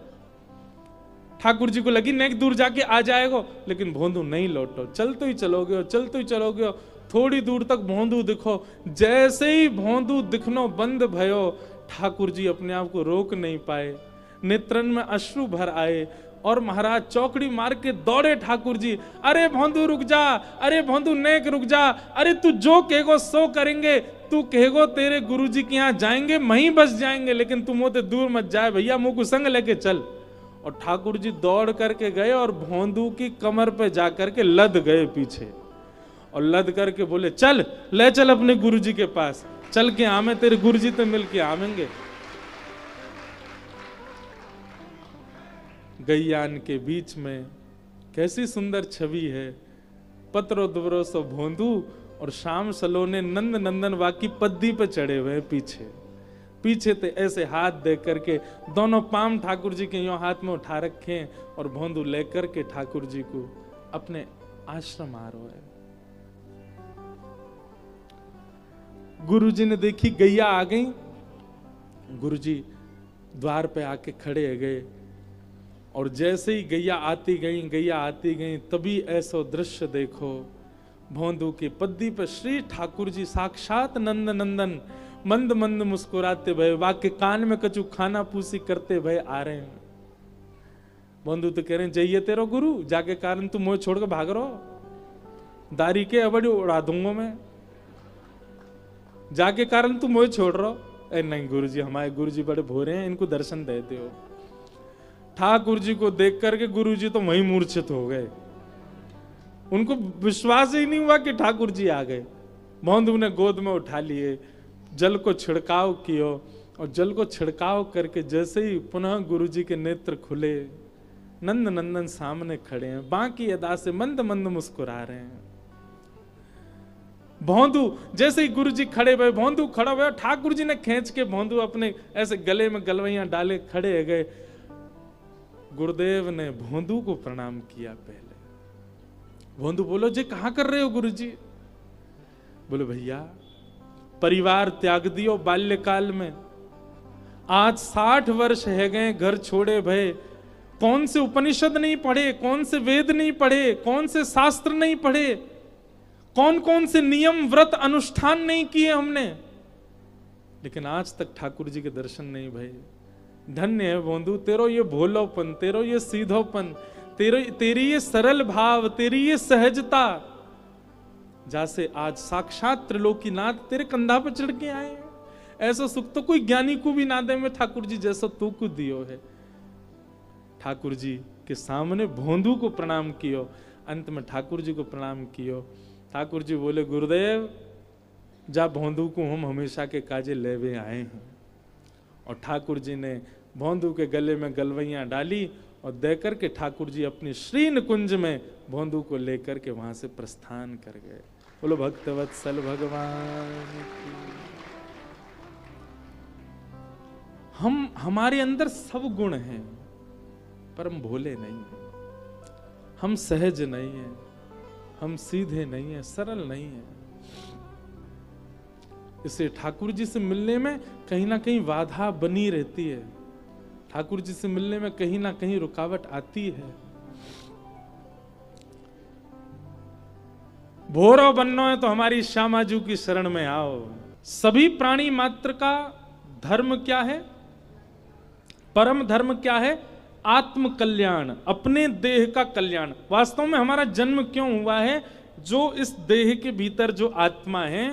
Speaker 1: ठाकुर जी को लगी नेक दूर जाके आ जाएगा, लेकिन भोंदू नहीं लौटो। चलते ही चलोगे, चलते ही चलोगे। थोड़ी दूर तक भोंदू दिखो, जैसे ही भोंदू दिखनो बंद भयो, ठाकुर जी अपने आप को रोक नहीं पाए, नेत्रन में अश्रु भर आए और महाराज चौकड़ी मार के दौड़े ठाकुर जी। अरे भोंदू रुक जा, अरे भोंदू नेक रुक जा, अरे तू जो कहेगो सो करेंगे, तू कहेगो तेरे गुरुजी के यहाँ जाएंगे, वहीं बस जाएंगे, लेकिन तुम होते दूर मत जाए भैया, मुझको संग लेके चल। और ठाकुर जी दौड़ करके गए और भोंदू की कमर पे जाकर के लद गए पीछे, और लद करके बोले चल ले चल अपने गुरुजी के पास, चल के आमे तेरे गुरुजी तो मिल के आवेंगे। गैयान के बीच में कैसी सुंदर छवि है, पत्रो दुबरो सो भोंदू और शाम सलोने नंद नंदन वाकी पद्दी पे चढ़े हुए पीछे पीछे ते ऐसे हाथ दे करके दोनों पाम ठाकुर जी के यूं हाथ में उठा रखे और भोंदू लेकर के ठाकुर जी को अपने आश्रम आ रहे है। गुरु जी ने देखी गैया आ गई, गुरु जी द्वार पे आके खड़े गए और जैसे ही गैया आती गई तभी ऐसा दृश्य देखो, भोंदू की पद्दी पर श्री ठाकुर जी साक्षात नंद नंदन मंद मंद मुस्कुराते भय, वाके कान में कछु खाना पूसी करते भय आ रहे हैं। भोंदू तो कह रहे हैं जाइए तेरो गुरु, जाके कारण तुम मोह छोड़ के भाग रहो, दारी के अबड़ी उड़ा दूंगा मैं, जाके कारण तुम मोह छोड़ रहो। नहीं गुरुजी, हमारे गुरुजी बड़े भोरे हैं, इनको दर्शन देते हो। ठाकुर जी को देख करके गुरुजी तो वहीं मूर्छित हो गए। उनको विश्वास ही नहीं हुआ कि ठाकुर जी आ गए। भौंदू ने गोद में उठा लिए, जल को छिड़काव किया, और जल को छिड़काव करके जैसे ही पुनः गुरुजी के नेत्र खुले, नंद नंदन सामने खड़े हैं, बाकी अदा से मंद मंद मुस्कुरा रहे हैं। भौंदू जैसे ही गुरुजी खड़े हुए, भौंदू खड़ा हुआ, ठाकुर जी ने खींच के भौंदू अपने ऐसे गले में गलवैयां डाले खड़े गए। गुरुदेव ने भौंदू को प्रणाम किया। पहले भौंदू बोलो, जी कहां कर रहे हो गुरुजी? बोले भैया परिवार त्याग दियो बाल्यकाल में, आज 60 वर्ष है गए घर छोड़े भय, कौन से उपनिषद नहीं पढ़े, कौन से वेद नहीं पढ़े, कौन से शास्त्र नहीं पढ़े, कौन कौन से नियम व्रत अनुष्ठान नहीं किए हमने, लेकिन आज तक ठाकुर जी के दर्शन नहीं भये। धन्य है बंधु तेरो ये भोलोपन, तेरो ये सीधोपन, तेरी ये सरल भाव, तेरी ये सहजता, जैसे आज साक्षात त्रिलोकीनाथ तेरे कंधा पर चढ़ के आए। ऐसा सुख तो कोई ज्ञानी को भी ना दे में ठाकुर जी जैसा तू को दियो है। ठाकुर जी के सामने भोंदू को प्रणाम कियो, अंत में ठाकुर जी को प्रणाम कियो। ठाकुर जी बोले गुरुदेव जा भोंदू को हम हमेशा के काजे लेवे आए हैं। और ठाकुर जी ने भोंदू के गले में गलवैयां डाली और देकर के ठाकुर जी अपनी श्रीन कुंज में भोंदू को लेकर के वहां से प्रस्थान कर गए। बोलो भक्तवत्सल भगवान की। हमारे अंदर सब गुण हैं, पर हम भोले नहीं हैं, हम सहज नहीं हैं, हम सीधे नहीं हैं, सरल नहीं हैं। इसे ठाकुर जी से मिलने में कहीं ना कहीं बाधा बनी रहती है, ठाकुर जी से मिलने में कहीं ना कहीं रुकावट आती है। भोरो बनना है तो हमारी श्यामाजू की शरण में आओ। सभी प्राणी मात्र का धर्म क्या है? परम धर्म क्या है? आत्म कल्याण, अपने देह का कल्याण। वास्तव में हमारा जन्म क्यों हुआ है? जो इस देह के भीतर जो आत्मा है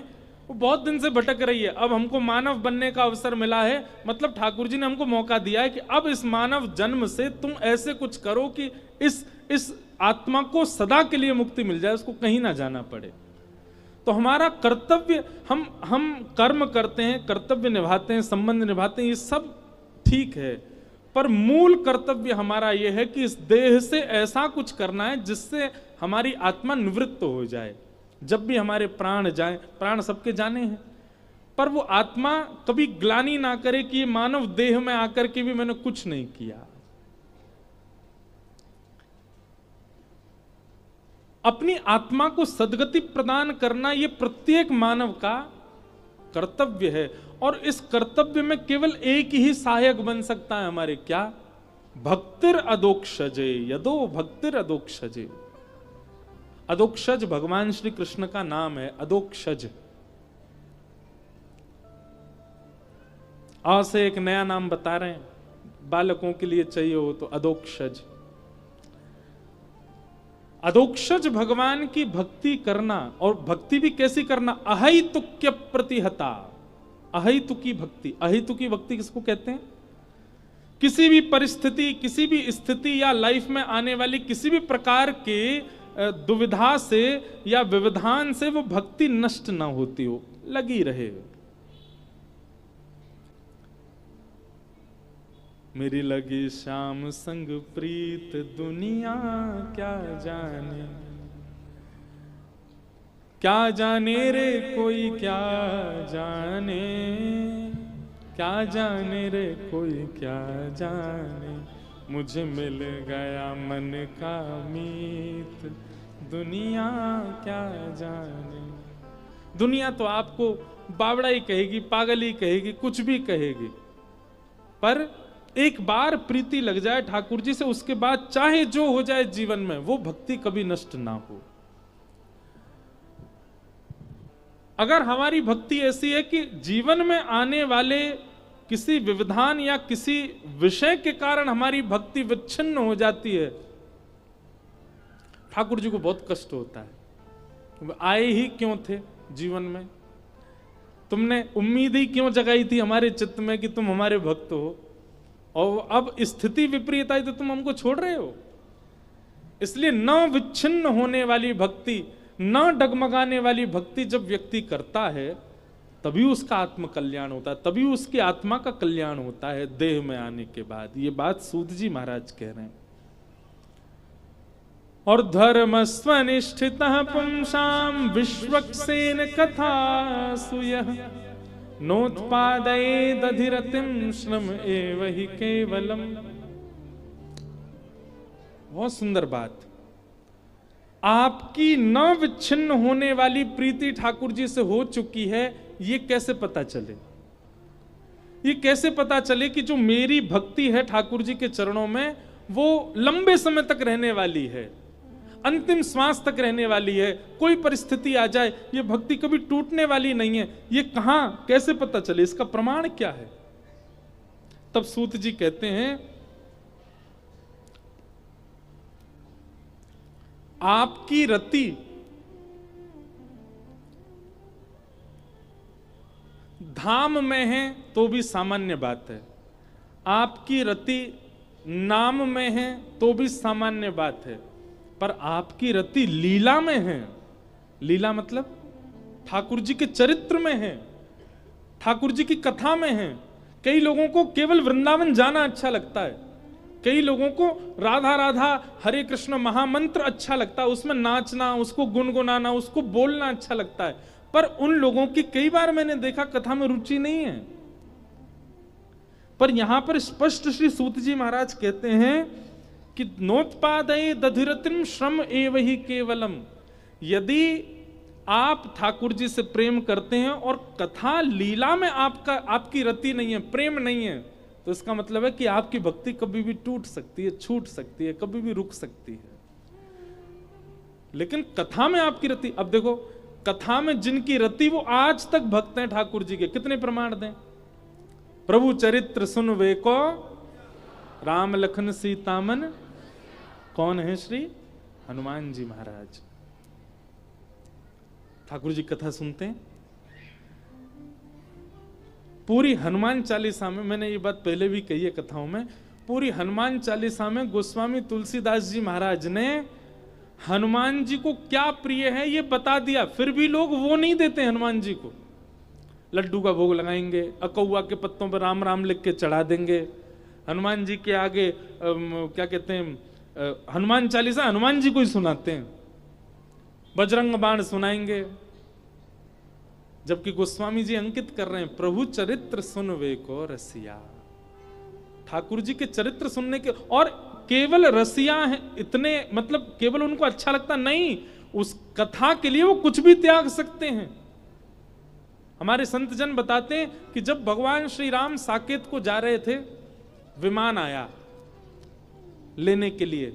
Speaker 1: वो बहुत दिन से भटक रही है। अब हमको मानव बनने का अवसर मिला है, मतलब ठाकुर जी ने हमको मौका दिया है कि अब इस मानव जन्म से तुम ऐसे कुछ करो कि इस आत्मा को सदा के लिए मुक्ति मिल जाए, उसको कहीं ना जाना पड़े। तो हमारा कर्तव्य, हम कर्म करते हैं, कर्तव्य निभाते हैं, संबंध निभाते हैं, ये सब ठीक है, पर मूल कर्तव्य हमारा यह है कि इस देह से ऐसा कुछ करना है जिससे हमारी आत्मा निवृत्त हो जाए। जब भी हमारे प्राण जाएं, प्राण सबके जाने हैं, पर वो आत्मा कभी ग्लानि ना करे कि ये मानव देह में आकर के भी मैंने कुछ नहीं किया। अपनी आत्मा को सद्गति प्रदान करना ये प्रत्येक मानव का कर्तव्य है। और इस कर्तव्य में केवल एक ही सहायक बन सकता है हमारे, क्या? भक्तिर अदोक्षजे, यदो भक्तिर अदोक्षजे। अदोक्षज भगवान श्री कृष्ण का नाम है, अदोक्षज। आ से एक नया नाम बता रहे हैं, बालकों के लिए चाहिए हो तो अदोक्षज। अदोक्षज भगवान की भक्ति करना, और भक्ति भी कैसी करना? अहैतुक्य प्रतिहता, अहैतुकी भक्ति। अहैतुकी भक्ति किसको कहते हैं? किसी भी परिस्थिति, किसी भी स्थिति या लाइफ में आने वाली किसी भी प्रकार के दुविधा से या व्यवधान से वो भक्ति नष्ट ना होती हो, लगी रहे। मेरी लगी श्याम संग प्रीत दुनिया क्या जाने, क्या जाने रे कोई क्या जाने, क्या जाने रे कोई क्या जाने, मुझे मिल गया मन का मीत दुनिया क्या जाने। दुनिया तो आपको बावड़ा ही कहेगी, पागल ही कहेगी, कुछ भी कहेगी, पर एक बार प्रीति लग जाए ठाकुर जी से, उसके बाद चाहे जो हो जाए जीवन में, वो भक्ति कभी नष्ट ना हो। अगर हमारी भक्ति ऐसी है कि जीवन में आने वाले किसी व्यवधान या किसी विषय के कारण हमारी भक्ति विच्छिन्न हो जाती है, ठाकुर जी को बहुत कष्ट होता है। आए ही क्यों थे जीवन में? तुमने उम्मीद ही क्यों जगाई थी हमारे चित्त में कि तुम हमारे भक्त हो, और अब स्थिति विपरीत आई तो तुम हमको छोड़ रहे हो। इसलिए न विच्छिन्न होने वाली भक्ति, न डगमगाने वाली भक्ति जब व्यक्ति करता है तभी उसका आत्म कल्याण होता है, तभी उसकी आत्मा का कल्याण होता है देह में आने के बाद। ये बात सूत जी महाराज कह रहे हैं। और धर्म स्वनिष्ठित पुंसाम विश्वक्सेन कथा सुयः नोत्पादये दधिरतिम श्रम एव हि केवलम। बहुत सुंदर बात। आपकी न विच्छिन्न होने वाली प्रीति ठाकुर जी से हो चुकी है, ये कैसे पता चले? ये कैसे पता चले कि जो मेरी भक्ति है ठाकुर जी के चरणों में वो लंबे समय तक रहने वाली है, अंतिम श्वास तक रहने वाली है, कोई परिस्थिति आ जाए ये भक्ति कभी टूटने वाली नहीं है। ये कहां कैसे पता चले? इसका प्रमाण क्या है? तब सूत जी कहते हैं आपकी रति धाम में है तो भी सामान्य बात है, आपकी रति नाम में है तो भी सामान्य बात है, पर आपकी रति लीला में है। लीला मतलब ठाकुर जी के चरित्र में है, ठाकुर जी की कथा में है। कई लोगों को केवल वृंदावन जाना अच्छा लगता है, कई लोगों को राधा राधा हरे कृष्ण महामंत्र अच्छा लगता है, उसमें नाचना, उसको गुनगुनाना, उसको बोलना अच्छा लगता है, पर उन लोगों की कई बार मैंने देखा कथा में रुचि नहीं है। पर यहां पर स्पष्ट श्री सूत जी महाराज कहते हैं कि नोत्पादये दधिरतिम श्रम एव हि केवलम। यदि आप ठाकुर जी से प्रेम करते हैं और कथा लीला में आपकी रति नहीं है, प्रेम नहीं है, तो इसका मतलब है कि आपकी भक्ति कभी भी टूट सकती है, छूट सकती है, कभी भी रुक सकती है। लेकिन कथा में आपकी रति, अब देखो कथा में जिनकी रति वो आज तक भक्त हैं ठाकुर जी के, कितने प्रमाण दें? प्रभु चरित्र सुन वे को राम लखन सीतामन। कौन है? श्री हनुमान जी महाराज। ठाकुर जी कथा सुनते हैं। पूरी हनुमान चालीसा में, मैंने ये बात पहले भी कही है कथाओं में, पूरी हनुमान चालीसा में गोस्वामी तुलसीदास जी महाराज ने हनुमान जी को क्या प्रिय है ये बता दिया, फिर भी लोग वो नहीं देते हनुमान जी को। लड्डू का भोग लगाएंगे, अकौआ के पत्तों पर राम राम लिख के चढ़ा देंगे, हनुमान जी के आगे क्या कहते हैं, हनुमान चालीसा हनुमान जी को ही सुनाते हैं, बजरंग बाण सुनाएंगे। जबकि गोस्वामी जी अंकित कर रहे हैं प्रभु चरित्र सुन वे को रसिया। ठाकुर जी के चरित्र सुनने के, और केवल रसिया है इतने, मतलब केवल उनको अच्छा लगता नहीं, उस कथा के लिए वो कुछ भी त्याग सकते हैं। हमारे संत जन बताते हैं कि जब भगवान श्री राम साकेत को जा रहे थे, विमान आया लेने के लिए,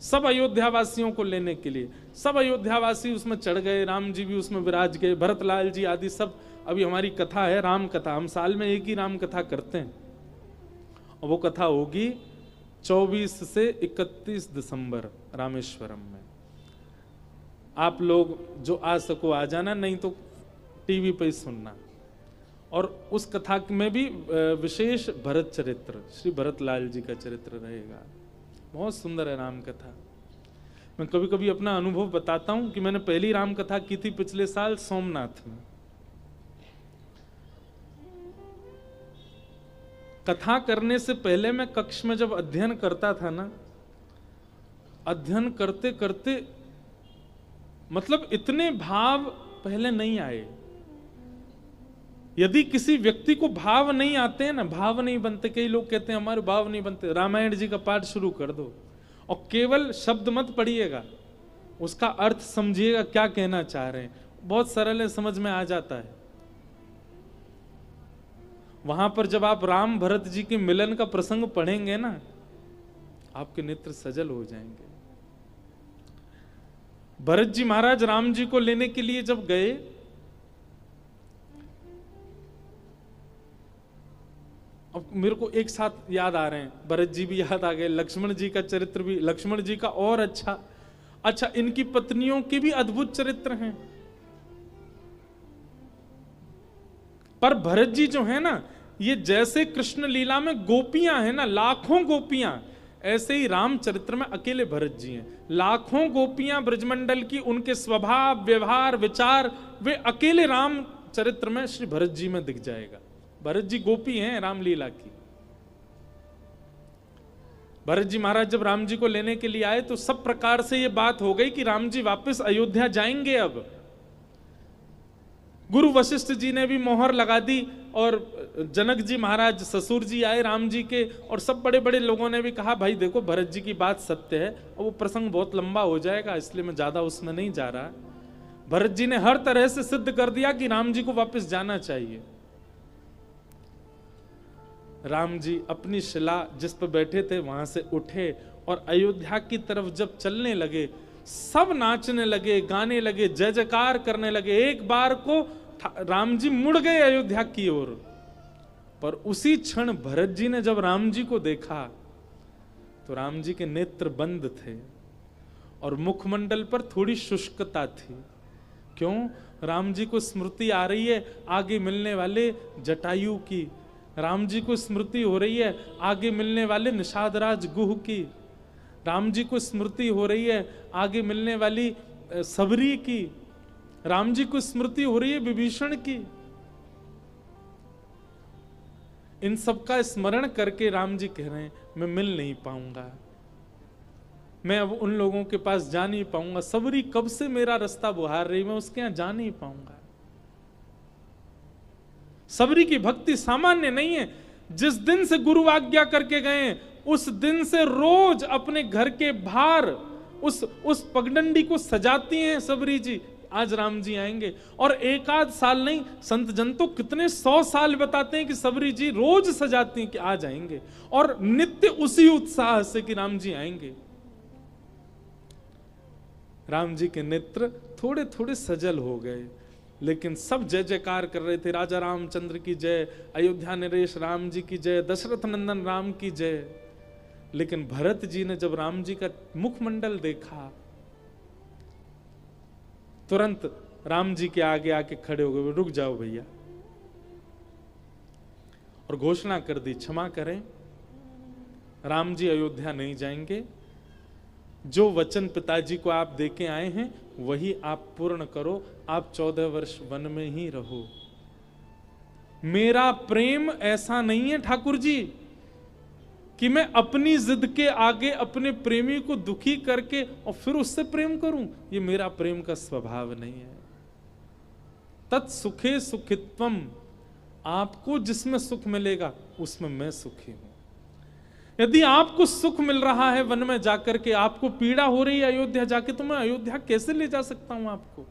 Speaker 1: सब अयोध्यावासियों को लेने के लिए, सब अयोध्यावासी उसमें चढ़ गए, राम जी भी उसमें विराज गए, भरतलाल जी आदि सब। अभी हमारी कथा है राम कथा, हम साल में एक ही राम कथा करते हैं, और वो कथा होगी 24 से 31 दिसंबर रामेश्वरम में। आप लोग जो आ सको आ जाना, नहीं तो टीवी पर ही सुनना। और उस कथा में भी विशेष भरत चरित्र, श्री भरतलाल जी का चरित्र रहेगा। बहुत सुंदर है राम कथा। मैं कभी कभी अपना अनुभव बताता हूं कि मैंने पहली राम कथा की थी पिछले साल सोमनाथ में। कथा करने से पहले मैं कक्ष में जब अध्ययन करता था ना, अध्ययन करते करते मतलब इतने भाव पहले नहीं आए। यदि किसी व्यक्ति को भाव नहीं आते हैं ना, भाव नहीं बनते, कई लोग कहते हैं हमारे भाव नहीं बनते, रामायण जी का पाठ शुरू कर दो और केवल शब्द मत पढ़िएगा, उसका अर्थ समझिएगा क्या कहना चाह रहे हैं, बहुत सरल है, समझ में आ जाता है। वहां पर जब आप राम भरत जी के मिलन का प्रसंग पढ़ेंगे ना, आपके नेत्र सजल हो जाएंगे। भरत जी महाराज राम जी को लेने के लिए जब गए, अब मेरे को एक साथ याद आ रहे हैं, भरत जी भी याद आ गए, लक्ष्मण जी का चरित्र भी, लक्ष्मण जी का और अच्छा इनकी पत्नियों के भी अद्भुत चरित्र हैं। पर भरत जी जो है ना, ये जैसे कृष्ण लीला में गोपियां हैं ना, लाखों गोपियां, ऐसे ही रामचरित्र में अकेले भरत जी हैं। लाखों गोपियां ब्रजमंडल की, उनके स्वभाव, व्यवहार, विचार, वे अकेले रामचरित्र में श्री भरत जी में दिख जाएगा। भरत जी गोपी हैं रामलीला की। भरत जी महाराज जब राम जी को लेने के लिए आए तो सब प्रकार से ये बात हो गई कि राम जी वापस अयोध्या जाएंगे। अब गुरु वशिष्ठ जी ने भी मोहर लगा दी और जनक जी महाराज ससुर जी आए राम जी के, और सब बड़े बड़े लोगों ने भी कहा भाई देखो भरत जी की बात सत्य है। और वो प्रसंग बहुत लंबा हो जाएगा, इसलिए मैं ज्यादा उसमें नहीं जा रहा। भरत जी ने हर तरह से सिद्ध कर दिया कि राम जी को वापस जाना चाहिए। राम जी अपनी शिला जिस पर बैठे थे वहां से उठे और अयोध्या की तरफ जब चलने लगे, सब नाचने लगे, गाने लगे, जय जयकार करने लगे। एक बार को राम जी मुड़ गए अयोध्या की ओर, पर उसी क्षण भरत जी ने जब राम जी को देखा तो राम जी के नेत्र बंद थे और मुखमंडल पर थोड़ी शुष्कता थी। क्यों? राम जी को स्मृति आ रही है आगे मिलने वाले जटायु की, राम जी को स्मृति हो रही है आगे मिलने वाले निषादराज गुह की, राम जी को स्मृति हो रही है आगे मिलने वाली सबरी की, राम जी को स्मृति हो रही है विभीषण की। इन सब का स्मरण करके राम जी कह रहे हैं मैं मिल नहीं पाऊंगा, मैं अब उन लोगों के पास जा नहीं पाऊंगा। सबरी कब से मेरा रास्ता बुहार रही, मैं उसके यहां जा नहीं पाऊंगा। सबरी की भक्ति सामान्य नहीं है। जिस दिन से गुरु आज्ञा करके गए उस दिन से रोज अपने घर के बाहर उस पगडंडी को सजाती हैं सबरी जी, आज राम जी आएंगे। और एक आध साल नहीं, संत जन तो कितने 100 साल बताते हैं कि सबरी जी रोज सजाती हैं कि आज आएंगे, और नित्य उसी उत्साह से कि राम जी आएंगे। राम जी के नेत्र थोड़े थोड़े सजल हो गए, लेकिन सब जय जयकार कर रहे थे, राजा रामचंद्र की जय, अयोध्या नरेश राम जी की जय, दशरथ नंदन राम की जय। लेकिन भरत जी ने जब राम जी का मुखमंडल देखा, तुरंत राम जी के आगे आके खड़े हो गए, रुक जाओ भैया, और घोषणा कर दी क्षमा करें, राम जी अयोध्या नहीं जाएंगे। जो वचन पिताजी को आप देके आए हैं वही आप पूर्ण करो, आप 14 वर्ष वन में ही रहो। मेरा प्रेम ऐसा नहीं है ठाकुर जी कि मैं अपनी जिद के आगे अपने प्रेमी को दुखी करके और फिर उससे प्रेम करूं, ये मेरा प्रेम का स्वभाव नहीं है। तत्सुखे सुखित्वम, आपको जिसमें सुख मिलेगा उसमें मैं सुखी हूं। यदि आपको सुख मिल रहा है वन में जाकर के, आपको पीड़ा हो रही है अयोध्या जाके, तो मैं अयोध्या कैसे ले जा सकता हूं आपको?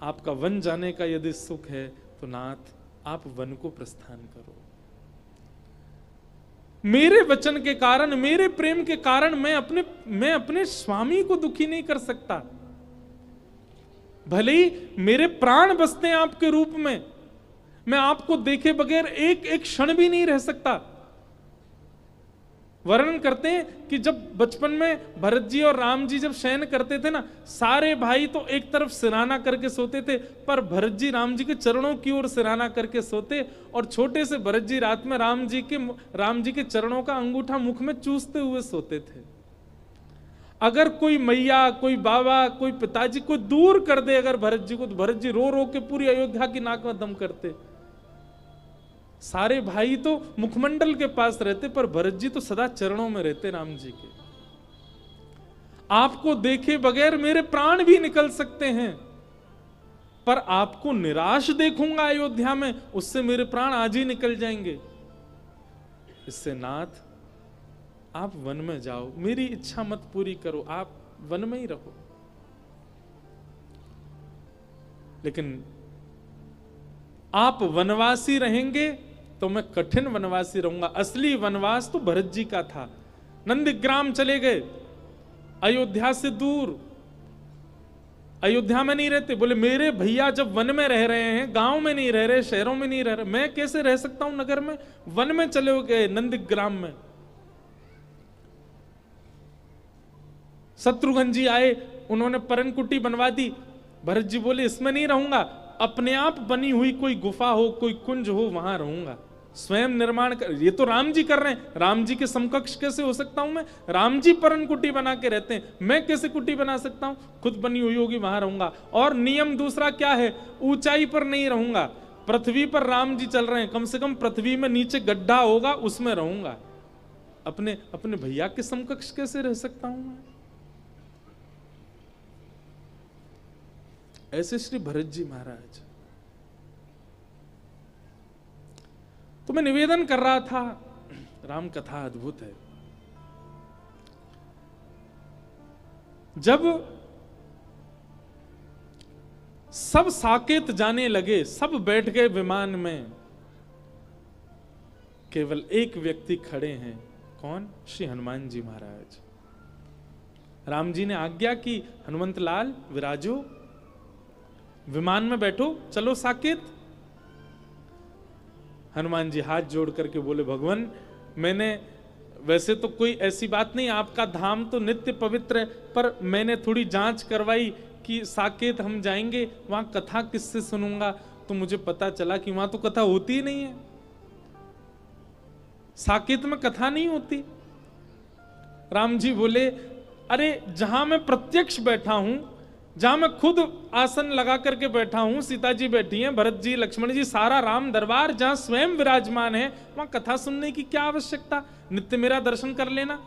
Speaker 1: आपका वन जाने का यदि सुख है तो नाथ आप वन को प्रस्थान करो। मेरे वचन के कारण, मेरे प्रेम के कारण मैं अपने स्वामी को दुखी नहीं कर सकता। भले ही मेरे प्राण बसते हैं आपके रूप में, मैं आपको देखे बगैर एक एक क्षण भी नहीं रह सकता। वर्णन करते हैं कि जब बचपन में भरत जी और राम जी जब शयन करते थे ना, सारे भाई तो एक तरफ सिरहाना करके सोते थे, पर भरत जी राम जी के चरणों की ओर सिरहाना करके सोते, और छोटे से भरत जी रात में राम जी के चरणों का अंगूठा मुख में चूसते हुए सोते थे। अगर कोई मैया, कोई बाबा, कोई पिताजी कोई दूर कर दे अगर भरत जी को, तो भरत जी रो रो के पूरी अयोध्या की नाक में दम करते। सारे भाई तो मुखमंडल के पास रहते, पर भरत जी तो सदा चरणों में रहते राम जी के। आपको देखे बगैर मेरे प्राण भी निकल सकते हैं, पर आपको निराश देखूंगा अयोध्या में, उससे मेरे प्राण आज ही निकल जाएंगे। इससे नाथ आप वन में जाओ, मेरी इच्छा मत पूरी करो, आप वन में ही रहो। लेकिन आप वनवासी रहेंगे तो मैं कठिन वनवासी रहूंगा। असली वनवास तो भरत जी का था। नंदीग्राम चले गए, अयोध्या से दूर, अयोध्या में नहीं रहते। बोले मेरे भैया जब वन में रह रहे हैं, गांव में नहीं रह रहे, शहरों में नहीं रह रहे, मैं कैसे रह सकता हूं नगर में? वन में चले गए, नंदीग्राम में। शत्रुघ्न जी आए, उन्होंने परनकुटी बनवा दी। भरत जी बोले इसमें नहीं रहूंगा, अपने आप बनी हुई कोई गुफा हो, कोई कुंज हो, वहां रहूंगा। स्वयं निर्माण कर, ये तो राम जी कर रहे हैं। राम जी के समकक्ष कैसे हो सकता हूं मैं? राम जी परन कुटी बना के रहते हैं, मैं कैसे कुटी बना सकता हूं? खुद बनी हुई होगी, वहां रहूंगा। और नियम दूसरा क्या है? ऊंचाई पर नहीं रहूंगा। पृथ्वी पर राम जी चल रहे हैं, कम से कम पृथ्वी में नीचे गड्ढा होगा, उसमें रहूंगा। अपने अपने भैया के समकक्ष कैसे रह सकता हूं मैं? ऐसे श्री भरत जी महाराज। तो मैं निवेदन कर रहा था, राम कथा अद्भुत है। जब सब साकेत जाने लगे, सब बैठ गए विमान में, केवल एक व्यक्ति खड़े हैं। कौन? श्री हनुमान जी महाराज। राम जी ने आज्ञा की, हनुमंत लाल विराजो, विमान में बैठो, चलो साकेत। हनुमान जी हाथ जोड़ करके बोले, भगवान मैंने, वैसे तो कोई ऐसी बात नहीं, आपका धाम तो नित्य पवित्र है, पर मैंने थोड़ी जांच करवाई कि साकेत हम जाएंगे, वहां कथा किससे सुनूंगा, तो मुझे पता चला कि वहां तो कथा होती ही नहीं है। साकेत में कथा नहीं होती। राम जी बोले, अरे जहां मैं प्रत्यक्ष बैठा हूं, जहां मैं खुद आसन लगा करके बैठा हूं, सीता जी बैठी हैं, भरत जी, लक्ष्मण जी, सारा राम दरबार जहां स्वयं विराजमान है, वहां कथा सुनने की क्या आवश्यकता? नित्य मेरा दर्शन कर लेना।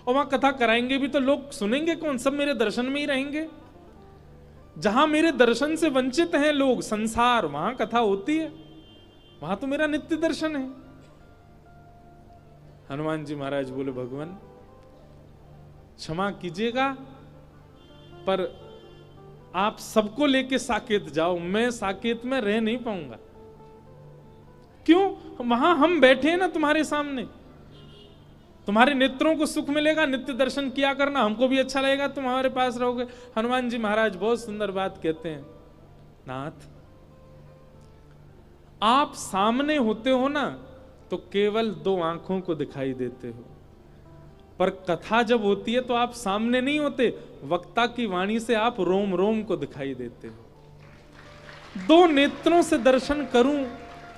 Speaker 1: और वहां कथा कराएंगे भी तो लोग सुनेंगे कौन? सब मेरे दर्शन में ही रहेंगे। जहां मेरे दर्शन से वंचित हैं लोग, संसार, वहां कथा होती है, वहां तो मेरा नित्य दर्शन है। हनुमान जी महाराज बोले, भगवान क्षमा कीजिएगा, पर आप सबको लेके साकेत जाओ, मैं साकेत में रह नहीं पाऊंगा। क्यों? वहां हम बैठे हैं ना तुम्हारे सामने, तुम्हारे नेत्रों को सुख मिलेगा, नित्य दर्शन किया करना, हमको भी अच्छा लगेगा, तुम हमारे पास रहोगे। हनुमान जी महाराज बहुत सुंदर बात कहते हैं, नाथ आप सामने होते हो ना तो केवल दो आंखों को दिखाई देते हो, पर कथा जब होती है तो आप सामने नहीं होते, वक्ता की वाणी से आप रोम रोम को दिखाई देते हो। दो नेत्रों से दर्शन करूं,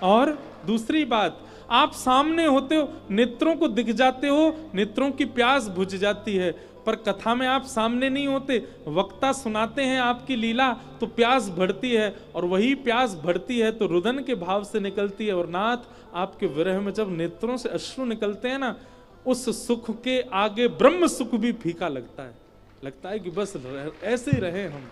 Speaker 1: और दूसरी बात, आप सामने होते हो, नेत्रों को दिख जाते हो, नेत्रों की प्यास बुझ जाती है, पर कथा में आप सामने नहीं होते, वक्ता सुनाते हैं आपकी लीला तो प्यास बढ़ती है, और वही प्यास बढ़ती है तो रुदन के भाव से निकलती है। और नाथ आपके विरह में जब नेत्रों से अश्रु निकलते हैं ना, उस सुख के आगे ब्रह्म सुख भी फीका लगता है कि बस ऐसे ही रहे हम।